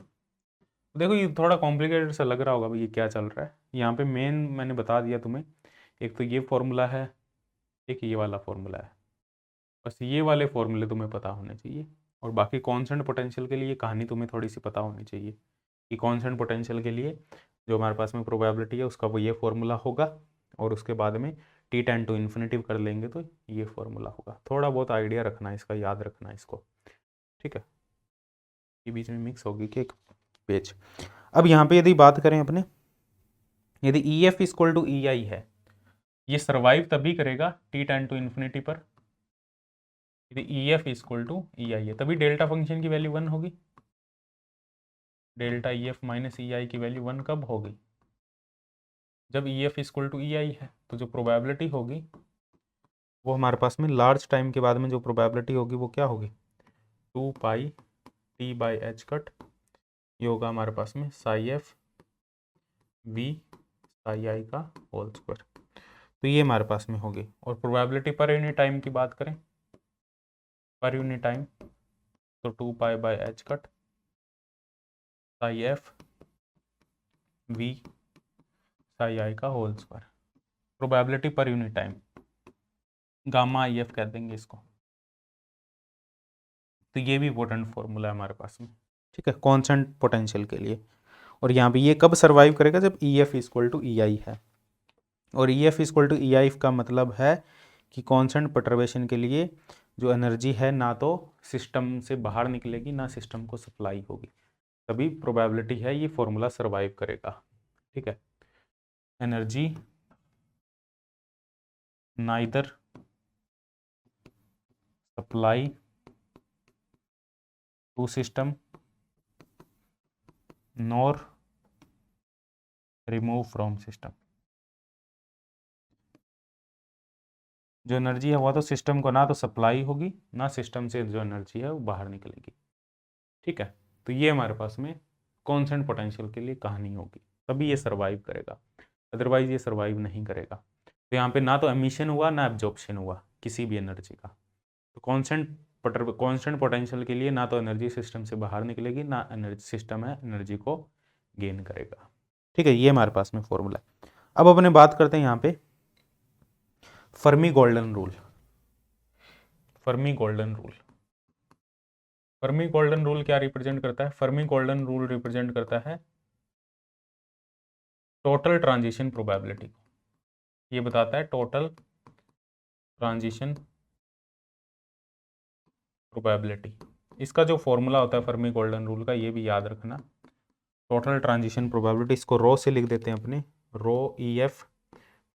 देखो ये थोड़ा कॉम्प्लिकेटेड सा लग रहा होगा भाई ये क्या चल रहा है। यहाँ पे मेन मैंने बता दिया तुम्हें, एक तो ये फॉर्मूला है, एक ये वाला फॉर्मूला है, बस ये वाले फॉर्मूले तुम्हें पता होने चाहिए। और बाकी कॉन्स्टेंट पोटेंशियल के लिए कहानी तुम्हें थोड़ी सी पता होनी चाहिए कि कॉन्स्टेंट पोटेंशियल के लिए जो हमारे पास में प्रोबेबिलिटी है उसका वो ये फॉर्मूला होगा, और उसके बाद में टी टेंड टू इन्फिनिटिव कर लेंगे तो ये फॉर्मूला होगा। थोड़ा बहुत आइडिया रखना इसका, याद रखना इसको। ठीक है, ये बीच में मिक्स होगी कि एक पेज। अब यहाँ पे यदि बात करें अपने, यदि ई एफ इक्वल टू ई आई है, ये सर्वाइव तभी करेगा टी टेंड टू इन्फिनिटी पर यदि ई एफ इक्वल टू ई आई है, तभी डेल्टा फंक्शन की वैल्यू 1 होगी। Delta E F minus E आई की वैल्यू 1 कब होगी, जब E F equal to E आई है। तो जो प्रोबेबिलिटी होगी वो हमारे पास में लार्ज टाइम के बाद में जो प्रोबेबिलिटी होगी वो क्या होगी 2 pi T by H cut, ये होगा हमारे पास में psi F V psi I का होल स्क्वायर। तो ये हमारे पास में होगी। और प्रोबेबिलिटी पर यूनिट टाइम की बात करें, पर यूनिट टाइम तो 2 pi by H cut psi F V psi I का whole square. Probability per unit time, gamma I F कह देंगे इसको। तो ये भी इंपॉर्टेंट फॉर्मूला है हमारे पास में। ठीक है, कॉन्स्टेंट पोटेंशियल के लिए। और यहाँ पे ये कब सर्वाइव करेगा, जब E F equal to E आई है। और ई एफ इक्वल टू ई आई का मतलब है कि कॉन्स्टेंट परटर्बेशन के लिए जो एनर्जी है ना तो सिस्टम से बाहर निकलेगी ना सिस्टम को सप्लाई होगी, तभी प्रोबेबिलिटी है ये फॉर्मूला सर्वाइव करेगा। ठीक है, energy neither supply to system nor remove from system. जो एनर्जी है वह तो सिस्टम को ना तो सप्लाई होगी ना सिस्टम से जो एनर्जी है वो बाहर निकलेगी। ठीक है, तो ये हमारे पास में कॉन्स्टेंट पोटेंशियल के लिए कहानी होगी, तभी ये सर्वाइव करेगा, अदरवाइज ये सर्वाइव नहीं करेगा। तो यहाँ पे ना तो एमिशन हुआ ना एब्जॉर्प्शन हुआ किसी भी एनर्जी का। तो कॉन्स्टेंट पोटेंशियल के लिए ना तो एनर्जी सिस्टम से बाहर निकलेगी ना एनर्जी सिस्टम है एनर्जी को गेन करेगा। ठीक है, ये हमारे पास में फॉर्मूला है। अब अपने बात करते हैं यहाँ पे Fermi golden rule. Fermi golden rule, Fermi golden rule क्या रिप्रेजेंट करता है, फर्मी गोल्डन रूल रिप्रेजेंट करता है टोटल ट्रांजिशन प्रोबेबिलिटी को। ये बताता है टोटल ट्रांजिशन प्रोबेबिलिटी, इसका जो फॉर्मूला होता है फर्मी गोल्डन रूल का, ये भी याद रखना। टोटल ट्रांजिशन प्रोबेबिलिटी, इसको रो से लिख देते हैं अपने, रो ई एफ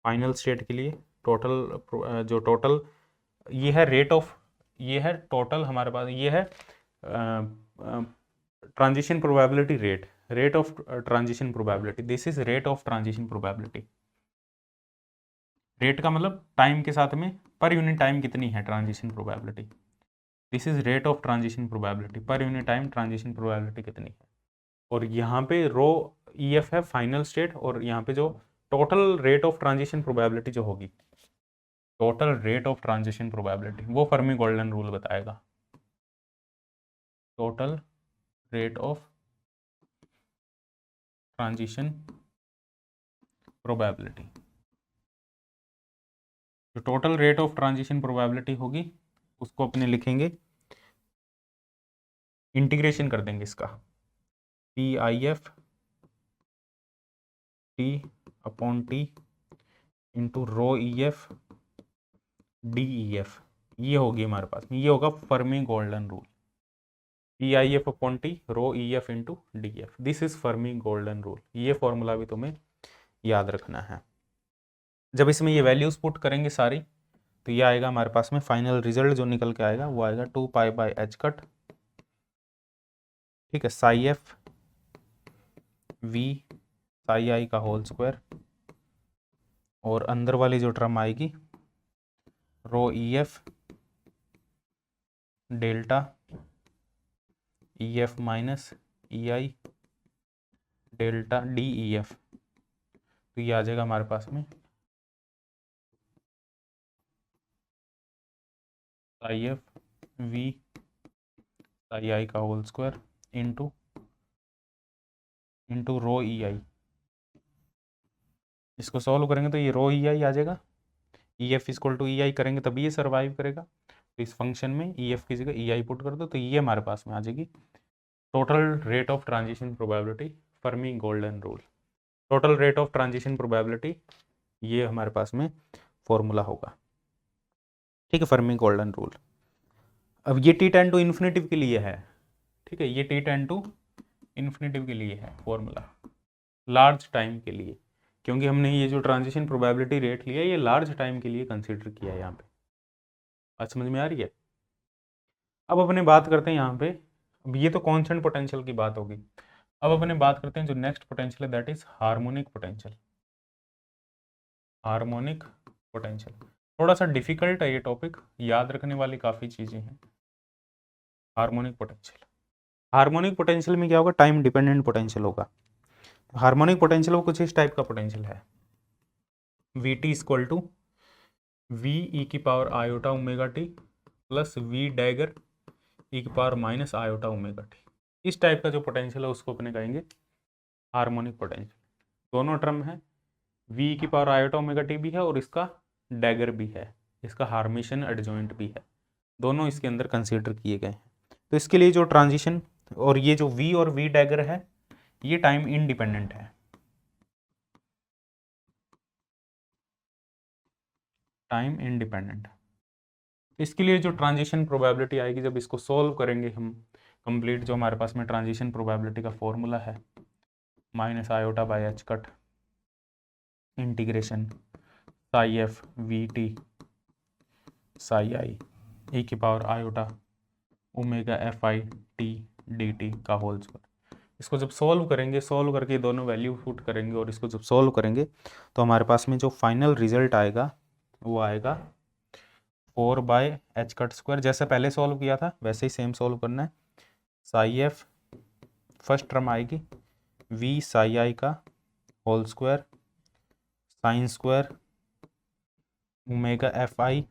फाइनल स्टेट के लिए। टोटल जो टोटल ये है रेट ऑफ, ये है टोटल हमारे पास, ये है transition probability rate, rate of transition probability, this is rate of transition probability. Rate का मतलब टाइम के साथ में पर यूनिट टाइम कितनी है transition probability, this is rate of transition probability, per unit time transition probability कितनी है। और यहाँ पे रो ई एफ है फाइनल स्टेट, और यहाँ पे जो total rate of transition probability जो होगी, total rate of transition probability, वो फर्मी गोल्डन रूल बताएगा। Total rate of transition probability, जो total rate of transition probability होगी उसको अपने लिखेंगे, इंटीग्रेशन कर देंगे इसका, P I F T upon T into rho E F D E F, ये होगी हमारे पास में, ये होगा Fermi golden rule, P I F upon T rho E F into D F, this is Fermi golden rule. ये फॉर्मूला भी तुम्हें याद रखना है। जब इसमें ये वैल्यूज पुट करेंगे सारी, तो ये आएगा हमारे पास में फाइनल रिजल्ट जो निकल के आएगा, वो आएगा 2 पाई बाई एच कट, ठीक है, psi F V psi I का होल स्क्वायर, और अंदर वाली जो टर्म आएगी rho E F delta E F minus E I delta D E F, तो ये आ जाएगा हमारे पास में psi F V psi I का whole square into rho E I, इसको सॉल्व करेंगे तो ये रो ई आई आ जाएगा, ई एफ इक्वल टू ई आई करेंगे तभी ये सर्वाइव करेगा, तो इस फंक्शन में ई एफ की जगह ई आई पुट कर दो, तो ये हमारे पास में आ जाएगी total rate of transition probability, Fermi golden rule. Total rate of transition probability, ये हमारे पास में फॉर्मूला होगा, ठीक है, फर्मी गोल्डन रूल। अब ये टी टेन टू इन्फिनेटिव के लिए है, ठीक है, ये टी टेन टू इन्फिनेटिव के लिए है फॉर्मूला, लार्ज टाइम के लिए, क्योंकि हमने ये जो ट्रांजिशन प्रोबेबिलिटी रेट लिया ये लार्ज टाइम के लिए कंसीडर किया है यहाँ पे। आज समझ में आ रही है। अब अपने बात करते हैं यहाँ पे, अब ये तो कांस्टेंट पोटेंशियल की बात होगी, अब अपने बात करते हैं जो नेक्स्ट पोटेंशियल है, that is harmonic potential. Harmonic potential थोड़ा सा डिफिकल्ट है ये टॉपिक, याद रखने वाली काफ़ी चीज़ें हैं। हार्मोनिक पोटेंशियल, हार्मोनिक पोटेंशियल में क्या होगा, टाइम डिपेंडेंट पोटेंशियल होगा। हार्मोनिक पोटेंशियल वो कुछ इस टाइप का पोटेंशियल है, V T equal to V E की power iota omega T plus V dagger E की power minus iota omega T, इस टाइप का जो पोटेंशियल है उसको अपने कहेंगे हार्मोनिक पोटेंशियल। दोनों टर्म है, वी की पावर आयोटा ओमेगा टी भी है और इसका डैगर भी है, इसका हार्मेशन एडजॉइंट भी है, दोनों इसके अंदर कंसीडर किए गए हैं। तो इसके लिए जो ट्रांजिशन और ये जो वी और वी डैगर है ये टाइम इंडिपेंडेंट है, टाइम इंडिपेंडेंट। इसके लिए जो ट्रांजिशन प्रोबेबिलिटी आएगी, जब इसको सॉल्व करेंगे हम कंप्लीट, जो हमारे पास में ट्रांजिशन प्रोबेबिलिटी का फॉर्मूला है minus iota by H cut integration psi F V T psi I E की power iota omega F I T D T का होल स्क्वायर। इसको जब सॉल्व करेंगे, सॉल्व करके दोनों वैल्यू पुट करेंगे और इसको जब सॉल्व करेंगे तो हमारे पास में जो फाइनल रिजल्ट आएगा वो आएगा 4 बाय एच कट स्क्वायर, जैसे पहले सॉल्व किया था वैसे ही सेम सॉल्व करना है। साई एफ फर्स्ट टर्म आएगी वी साई आई का whole square sine square omega F I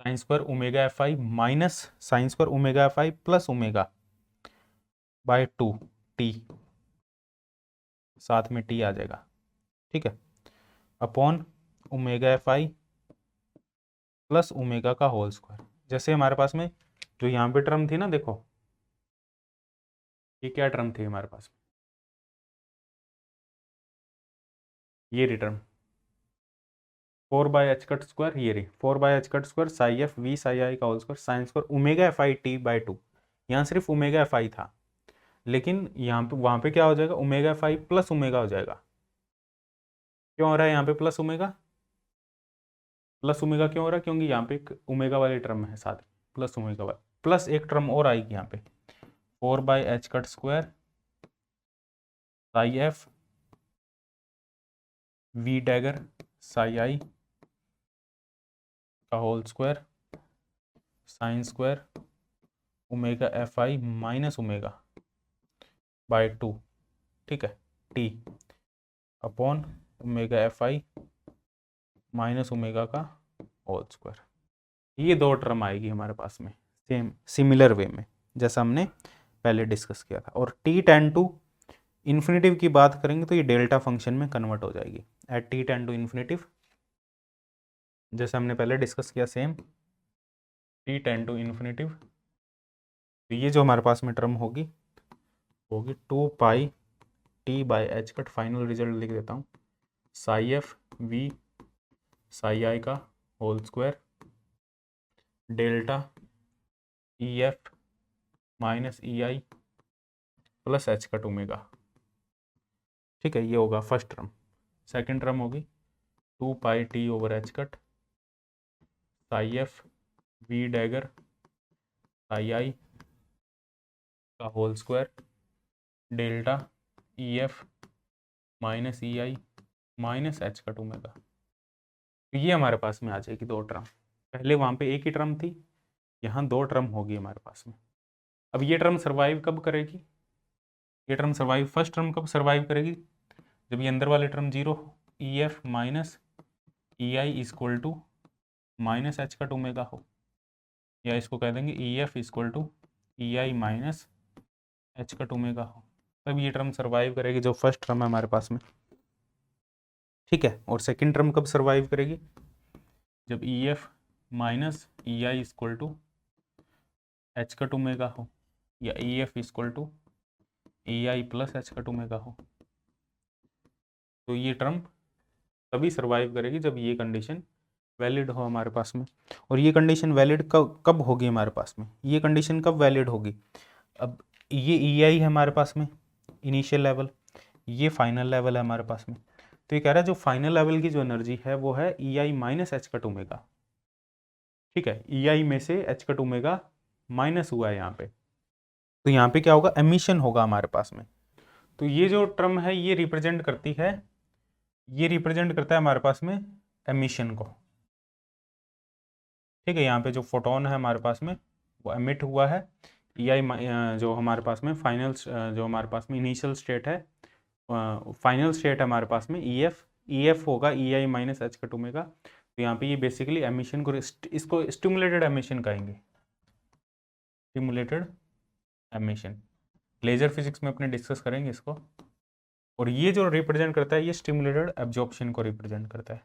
sine square omega F I minus sine square omega F I plus omega by 2 T, साथ में टी आ जाएगा, ठीक है, upon omega F I plus omega का होल स्क्वायर। जैसे हमारे पास में जो यहाँ पे टर्म थी ना, देखो ये क्या टर्म थी हमारे पास में, ये रिटर्म 4/h² ये रही 4/h² psi F V psi I का whole square sine square omega F I T by 2। यहाँ सिर्फ ओमेगा एफ आई था, लेकिन यहाँ पे वहाँ पे क्या हो जाएगा, omega F I plus omega हो जाएगा। क्यों हो रहा है यहाँ पे प्लस ओमेगा? प्लस ओमेगा क्यों हो रहा है? क्योंकि यहाँ पे एक ओमेगा वाली टर्म है साथ में, प्लस ओमेगा वाली प्लस एक टर्म और आएगी यहाँ पे 4/h² psi F V dagger psi I का whole square sine square omega F I minus omega by 2, ठीक है, T upon omega F I minus omega का होल स्क्वायर। ये दो टर्म आएगी हमारे पास में सेम सिमिलर वे में जैसा हमने पहले डिस्कस किया था। और टी टेंड टू इन्फिनेटिव की बात करेंगे तो ये डेल्टा फंक्शन में कन्वर्ट हो जाएगी at T tend to infinitive, जैसे हमने पहले डिस्कस किया same T tend to infinitive. तो ये जो हमारे पास में टर्म होगी 2 pi T by H cut, final result लिख देता हूँ psi F V psi I का whole square delta E F minus E I plus H cut omega, ठीक है, ये होगा फर्स्ट टर्म। सेकेंड टर्म होगी 2 pi T over H cut psi F V dagger psi I का whole square delta E F minus E I minus H cut omega. तो ये हमारे पास में आ जाएगी दो टर्म। पहले वहाँ पे एक ही टर्म थी, यहाँ दो टर्म होगी हमारे पास में। अब ये टर्म सर्वाइव कब करेगी? ये टर्म सर्वाइव, फर्स्ट टर्म कब सर्वाइव करेगी? जब ये अंदर वाले टर्म जीरो हो, E F minus E I equal to minus H cut omega हो, या इसको कह देंगे E F equal to E I minus H cut omega हो, तब ये टर्म सर्वाइव करेगी जो फर्स्ट टर्म है हमारे पास में, ठीक है। और सेकेंड टर्म कब सर्वाइव करेगी? जब E F minus E I equal to H cut omega हो, या E F equal to E I plus H cut omega हो। तो ये टर्म तभी सर्वाइव करेगी जब ये कंडीशन वैलिड हो हमारे पास में। और ये कंडीशन वैलिड कब होगी हमारे पास में? ये कंडीशन कब वैलिड होगी? अब ये ई आई है हमारे पास में इनिशियल लेवल, ये फाइनल लेवल है हमारे पास में। तो ये कह रहा है जो फाइनल लेवल की जो एनर्जी है वो है ई I minus H cut omega, ठीक है। ई आई में से एच कट ओमेगा माइनस हुआ है यहाँ पे, तो यहाँ पे क्या होगा? एमिशन होगा हमारे पास में। तो ये जो टर्म है ये रिप्रेजेंट करती है, ये रिप्रेजेंट करता है हमारे पास में एमिशन को, ठीक है। यहाँ पे जो फोटोन है हमारे पास में वो एमिट हुआ है, ई आई जो हमारे पास में फाइनल जो हमारे पास में इनिशियल स्टेट है, फाइनल स्टेट है हमारे पास में ई एफ होगा E I minus H cut omega. तो यहाँ पे ये बेसिकली एमिशन को इसको स्टिमुलेटेड एमिशन कहेंगे, स्टिमुलेटेड एमिशन। लेजर फिजिक्स में अपने डिस्कस करेंगे इसको। और ये जो रिप्रेजेंट करता है ये स्टिमुलेटेड एब्जॉर्प्शन को रिप्रेजेंट करता है।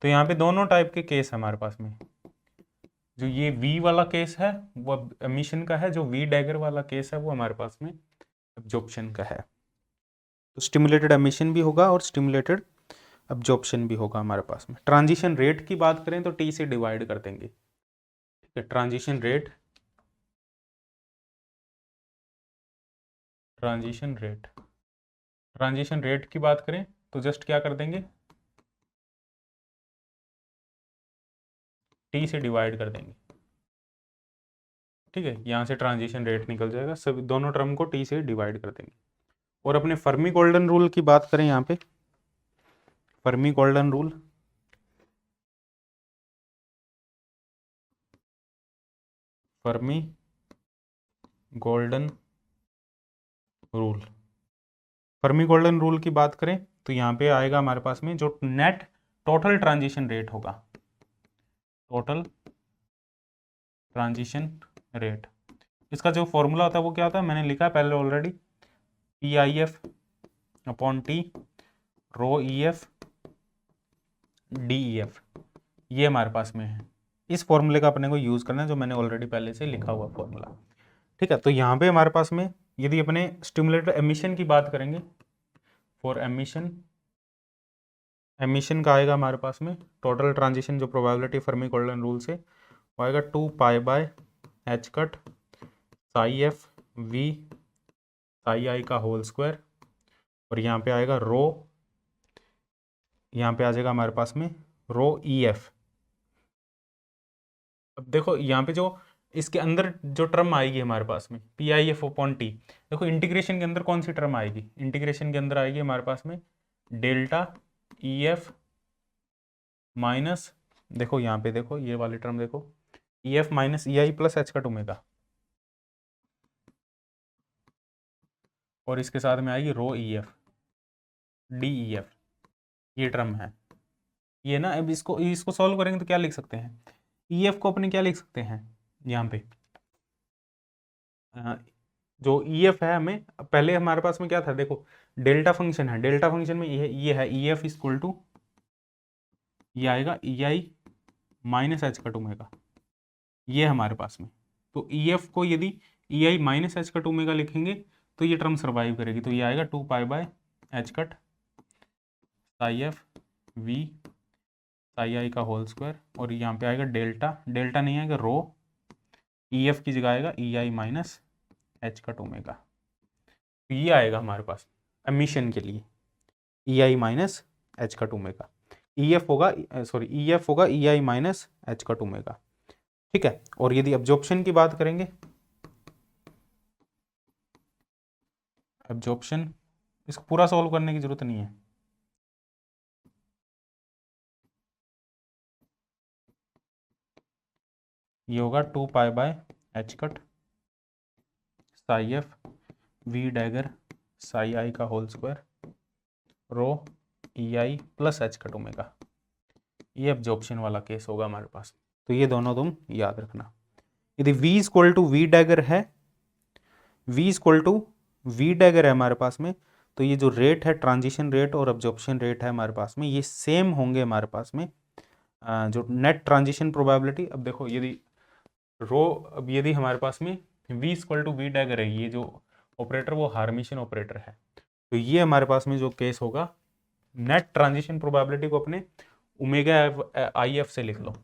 तो यहाँ पे दोनों टाइप के केस है हमारे पास में। जो ये V वाला केस है वो एमिशन का है, जो V डैगर वाला केस है वो हमारे पास में एब्जॉर्प्शन का है। तो स्टिमुलेटेड एमिशन भी होगा और स्टिमुलेटेड एब्जॉर्प्शन भी होगा हमारे पास में। ट्रांजिशन रेट की बात करें तो T से डिवाइड कर देंगे, ठीक है। ट्रांजिशन रेट की बात करें तो जस्ट क्या कर देंगे, T से डिवाइड कर देंगे, ठीक है। यहाँ से ट्रांजिशन रेट निकल जाएगा, सभी दोनों टर्म को T से डिवाइड कर देंगे। और अपने फर्मी गोल्डन रूल की बात करें, यहाँ पे Fermi golden rule, Fermi golden rule, Fermi golden rule की बात करें तो यहाँ पे आएगा हमारे पास में जो नेट टोटल ट्रांजिशन रेट होगा, टोटल ट्रांजिशन रेट, इसका जो फॉर्मूला होता है वो क्या होता है, मैंने लिखा है पहले already, P I F upon T rho E F D E F, ये हमारे पास में है। इस फॉर्मूले का अपने को यूज़ करना है जो मैंने ऑलरेडी पहले से लिखा हुआ फॉर्मूला, ठीक है। तो यहाँ पे हमारे पास में यदि अपने स्टिमुलेटेड एमिशन की बात करेंगे, फॉर एमिशन एमिशन का आएगा हमारे पास में टोटल ट्रांजिशन जो प्रोबेबिलिटी फर्मी कोल्डन रूल से वो आएगा 2 pi by H cut psi F V psi I का होल स्क्वायर, और यहाँ पे आएगा रो, यहाँ पे आ जाएगा हमारे पास में रो ई एफ। अब देखो यहाँ पे जो इसके अंदर जो टर्म आएगी हमारे पास में P I F upon T, देखो इंटीग्रेशन के अंदर कौन सी टर्म आएगी, इंटीग्रेशन के अंदर आएगी हमारे पास में डेल्टा ई एफ माइनस, देखो यहाँ पे देखो ये वाली टर्म देखो E F minus E I plus H cut omega, और इसके साथ में आएगी rho E F D E F, ये टर्म है ये ना। अब इसको इसको सॉल्व करेंगे तो क्या लिख सकते हैं, ई एफ को अपने क्या लिख सकते हैं यहाँ पे जो ई एफ है, हमें पहले हमारे पास में क्या था, देखो डेल्टा फंक्शन है, डेल्टा फंक्शन में ये है ई एफ इक्वल टू ये आएगा E I minus H cut omega, ये हमारे पास में। तो ई एफ को यदि ई I minus H cut omega लिखेंगे तो ये टर्म सर्वाइव करेगी, तो ये आएगा 2 pi by H cut psi F V psi I का होल स्क्वायर, और यहाँ पे आएगा डेल्टा, डेल्टा नहीं आएगा रो, ई एफ की जगह आएगा E I minus H cut omega, तो ये आएगा हमारे पास एमिशन के लिए E I minus H cut omega, E F होगा सॉरी ई एफ होगा E I minus H cut omega, ठीक है। और यदि एब्जॉर्प्शन की बात करेंगे, एब्जॉर्प्शन इसको पूरा सॉल्व करने की जरूरत नहीं है, ये होगा 2 pi by H cut psi F V dagger psi I का whole square rho E I plus H cut omega, ये एब्जॉर्प्शन वाला केस होगा हमारे पास। तो ये दोनों तुम याद रखना। यदि v equal to V dagger है, v equal to V dagger है हमारे पास में, तो ये जो रेट है ट्रांजिशन रेट और एब्जॉर्प्शन रेट है हमारे पास में, ये सेम होंगे हमारे पास में। जो नेट ट्रांजिशन प्रोबेबिलिटी, अब देखो यदि रो, अब यदि हमारे पास में v equal to V dagger है, ये जो ऑपरेटर वो हार्मिशन ऑपरेटर है, तो ये हमारे पास में जो केस होगा, नेट ट्रांजिशन प्रोबेबिलिटी को अपने ओमेगा आई एफ से लिख लो,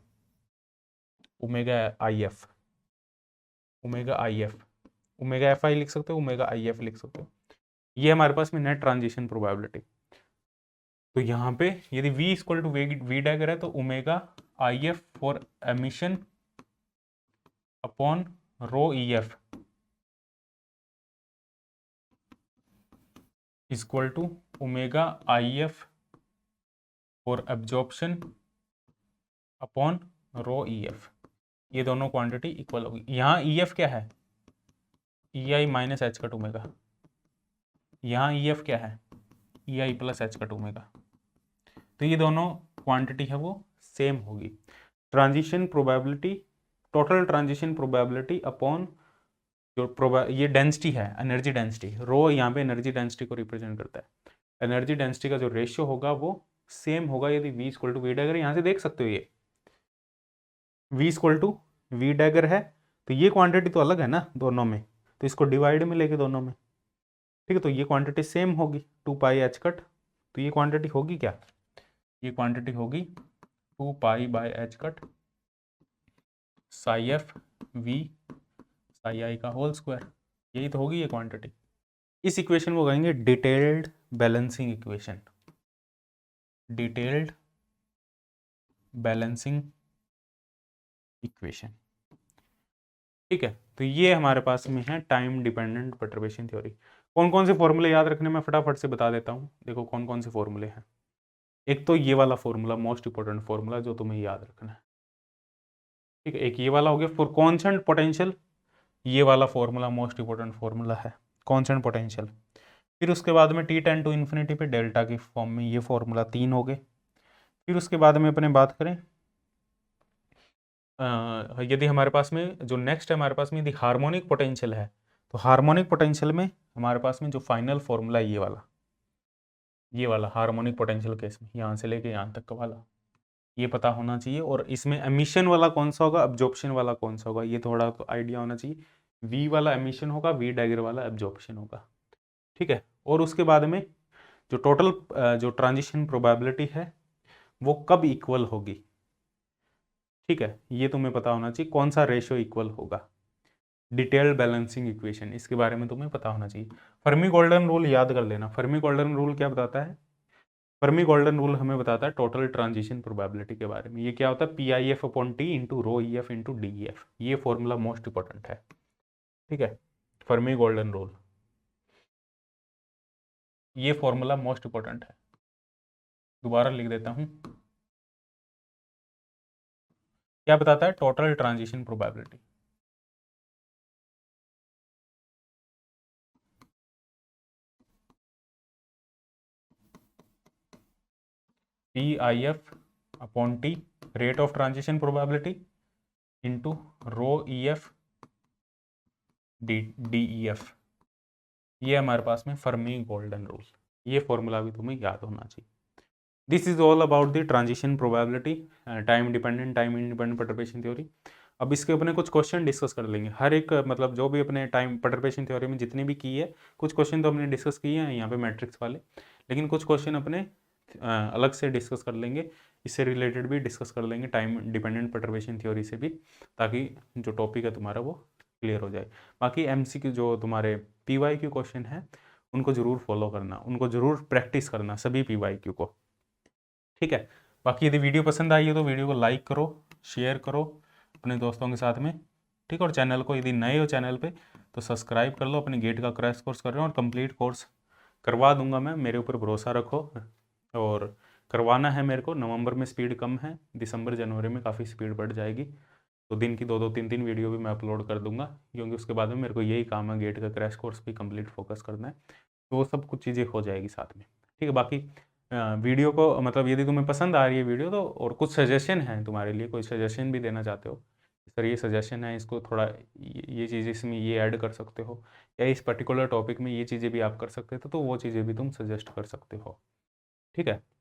omega I F, omega I F, omega F I लिख सकते हो, ओमेगा आई एफ लिख सकते हो, ये हमारे पास में नेट ट्रांजिशन प्रोबेबिलिटी। तो यहाँ पे यदि v equal to V dagger है तो omega I F for emission upon rho E F equal to omega I F for absorption upon rho E F, ये दोनों क्वांटिटी इक्वल होगी। यहाँ ई एफ क्या है, ई I minus H cut omega, यहाँ ई एफ क्या है, ई I plus H cut omega, तो ये दोनों क्वांटिटी है वो सेम होगी। Transition probability, total transition probability upon जो ये डेंसिटी है, एनर्जी डेंसिटी, रो यहाँ पे एनर्जी डेंसिटी को रिप्रेजेंट करता है, एनर्जी डेंसिटी का जो रेशियो होगा वो सेम होगा यदि v equal to V dagger, यहाँ से देख सकते हो ये v equal to V dagger है, तो ये क्वांटिटी तो अलग है ना दोनों में, तो इसको डिवाइड में लेके दोनों में, ठीक है, तो ये क्वांटिटी सेम होगी 2 पाई एच कट, तो ये क्वांटिटी होगी क्या, ये क्वांटिटी होगी 2 pi by H cut psi F V psi I का होल स्क्वायर, यही तो होगी ये क्वांटिटी। इस इक्वेशन को कहेंगे detailed balancing equation, detailed balancing equation, ठीक है। तो ये हमारे पास में है टाइम डिपेंडेंट परटर्बेशन थ्योरी। कौन कौन से फॉर्मूले याद रखने में फटाफट से बता देता हूँ, देखो कौन कौन से फॉर्मूले हैं। एक तो ये वाला फॉर्मूला मोस्ट इंपॉर्टेंट फॉर्मूला जो तुम्हें याद रखना है, ठीक है, एक ये वाला हो गया फॉर कॉन्स्टेंट पोटेंशियल, ये वाला फॉर्मूला मोस्ट इंपॉर्टेंट फॉर्मूला है कॉन्स्टेंट पोटेंशियल। फिर उसके बाद में टी टेंड टू इन्फिनिटी पे डेल्टा की फॉर्म में ये फॉर्मूला 3 हो गए। फिर उसके बाद में अपने बात करें यदि हमारे पास में जो नेक्स्ट है हमारे पास में यदि हार्मोनिक पोटेंशियल है, तो हार्मोनिक पोटेंशियल में हमारे पास में जो फाइनल फॉर्मूला है ये वाला हार्मोनिक पोटेंशियल केस में यहाँ से लेके यहाँ तक का वाला, ये पता होना चाहिए। और इसमें एमिशन वाला कौन सा होगा, एब्जॉर्प्शन वाला कौन सा होगा, ये थोड़ा तो आइडिया होना चाहिए। वी वाला एमिशन होगा, वी डैगर वाला एब्जॉर्प्शन होगा, ठीक है। और उसके बाद में जो टोटल जो ट्रांजिशन प्रोबेबिलिटी है वो कब इक्वल होगी, ठीक है, ये तुम्हें पता होना चाहिए, कौन सा रेशियो इक्वल होगा। डिटेल्ड बैलेंसिंग इक्वेशन, इसके बारे में तुम्हें पता होना चाहिए। फर्मी गोल्डन रूल याद कर लेना। फर्मी गोल्डन रूल क्या बताता है? फर्मी गोल्डन रूल हमें बताता है टोटल ट्रांजिशन प्रोबेबिलिटी के बारे में। ये क्या होता है? P I F upon T into rho E F into D E F. ये फॉर्मूला मोस्ट इंपॉर्टेंट है, ठीक है, फर्मी गोल्डन रूल, ये फॉर्मूला मोस्ट इंपॉर्टेंट है। दोबारा लिख देता हूं, क्या बताता है? Total transition probability. P I F upon T, rate of transition probability, into rho E F D E F. ये हमारे पास में फर्मी गोल्डन रूल, ये फॉर्मूला भी तुम्हें याद होना चाहिए। This is all about the transition probability, time dependent time independent perturbation theory. अब इसके अपने कुछ क्वेश्चन डिस्कस कर लेंगे। हर एक मतलब जो भी अपने टाइम परटर्बेशन थ्योरी में जितने भी की है, कुछ क्वेश्चन तो हमने डिस्कस किए हैं यहाँ पे मैट्रिक्स वाले, लेकिन कुछ क्वेश्चन अपने अलग से डिस्कस कर लेंगे, इससे रिलेटेड भी डिस्कस कर लेंगे टाइम डिपेंडेंट परटर्बेशन थ्योरी से भी, ताकि जो टॉपिक है तुम्हारा वो क्लियर हो जाए। बाकी एमसीक्यू जो तुम्हारे पीवाईक्यू क्वेश्चन है उनको जरूर फॉलो करना, उनको जरूर प्रैक्टिस करना, सभी पीवाईक्यू को, ठीक है। बाकी यदि वीडियो पसंद आई है तो वीडियो को लाइक करो, शेयर करो अपने दोस्तों के साथ में, ठीक है। और चैनल को यदि नए हो चैनल पे तो सब्सक्राइब कर लो। अपने गेट का क्रैश कोर्स कर रहे हो और कंप्लीट कोर्स करवा दूंगा मैं, मेरे ऊपर भरोसा रखो। और करवाना है मेरे को, नवंबर में स्पीड कम है, दिसंबर जनवरी में काफ़ी स्पीड बढ़ जाएगी, तो दिन की 2-2 3-3 वीडियो भी मैं अपलोड कर दूंगा, क्योंकि उसके बाद में मेरे को यही काम है, गेट का क्रैश कोर्स भी कंप्लीट फोकस करना है, तो वो सब कुछ चीज़ें हो जाएगी साथ में, ठीक है। बाकी वीडियो को मतलब यदि तुम्हें पसंद आ रही है वीडियो तो, और कुछ सजेशन है तुम्हारे लिए, कोई सजेशन भी देना चाहते हो, सर ये सजेशन है, इसको थोड़ा ये चीज़ इसमें ये ऐड कर सकते हो, या इस पर्टिकुलर टॉपिक में ये चीज़ें भी आप कर सकते थे, तो वो चीज़ें भी तुम सजेस्ट कर सकते हो, ठीक है।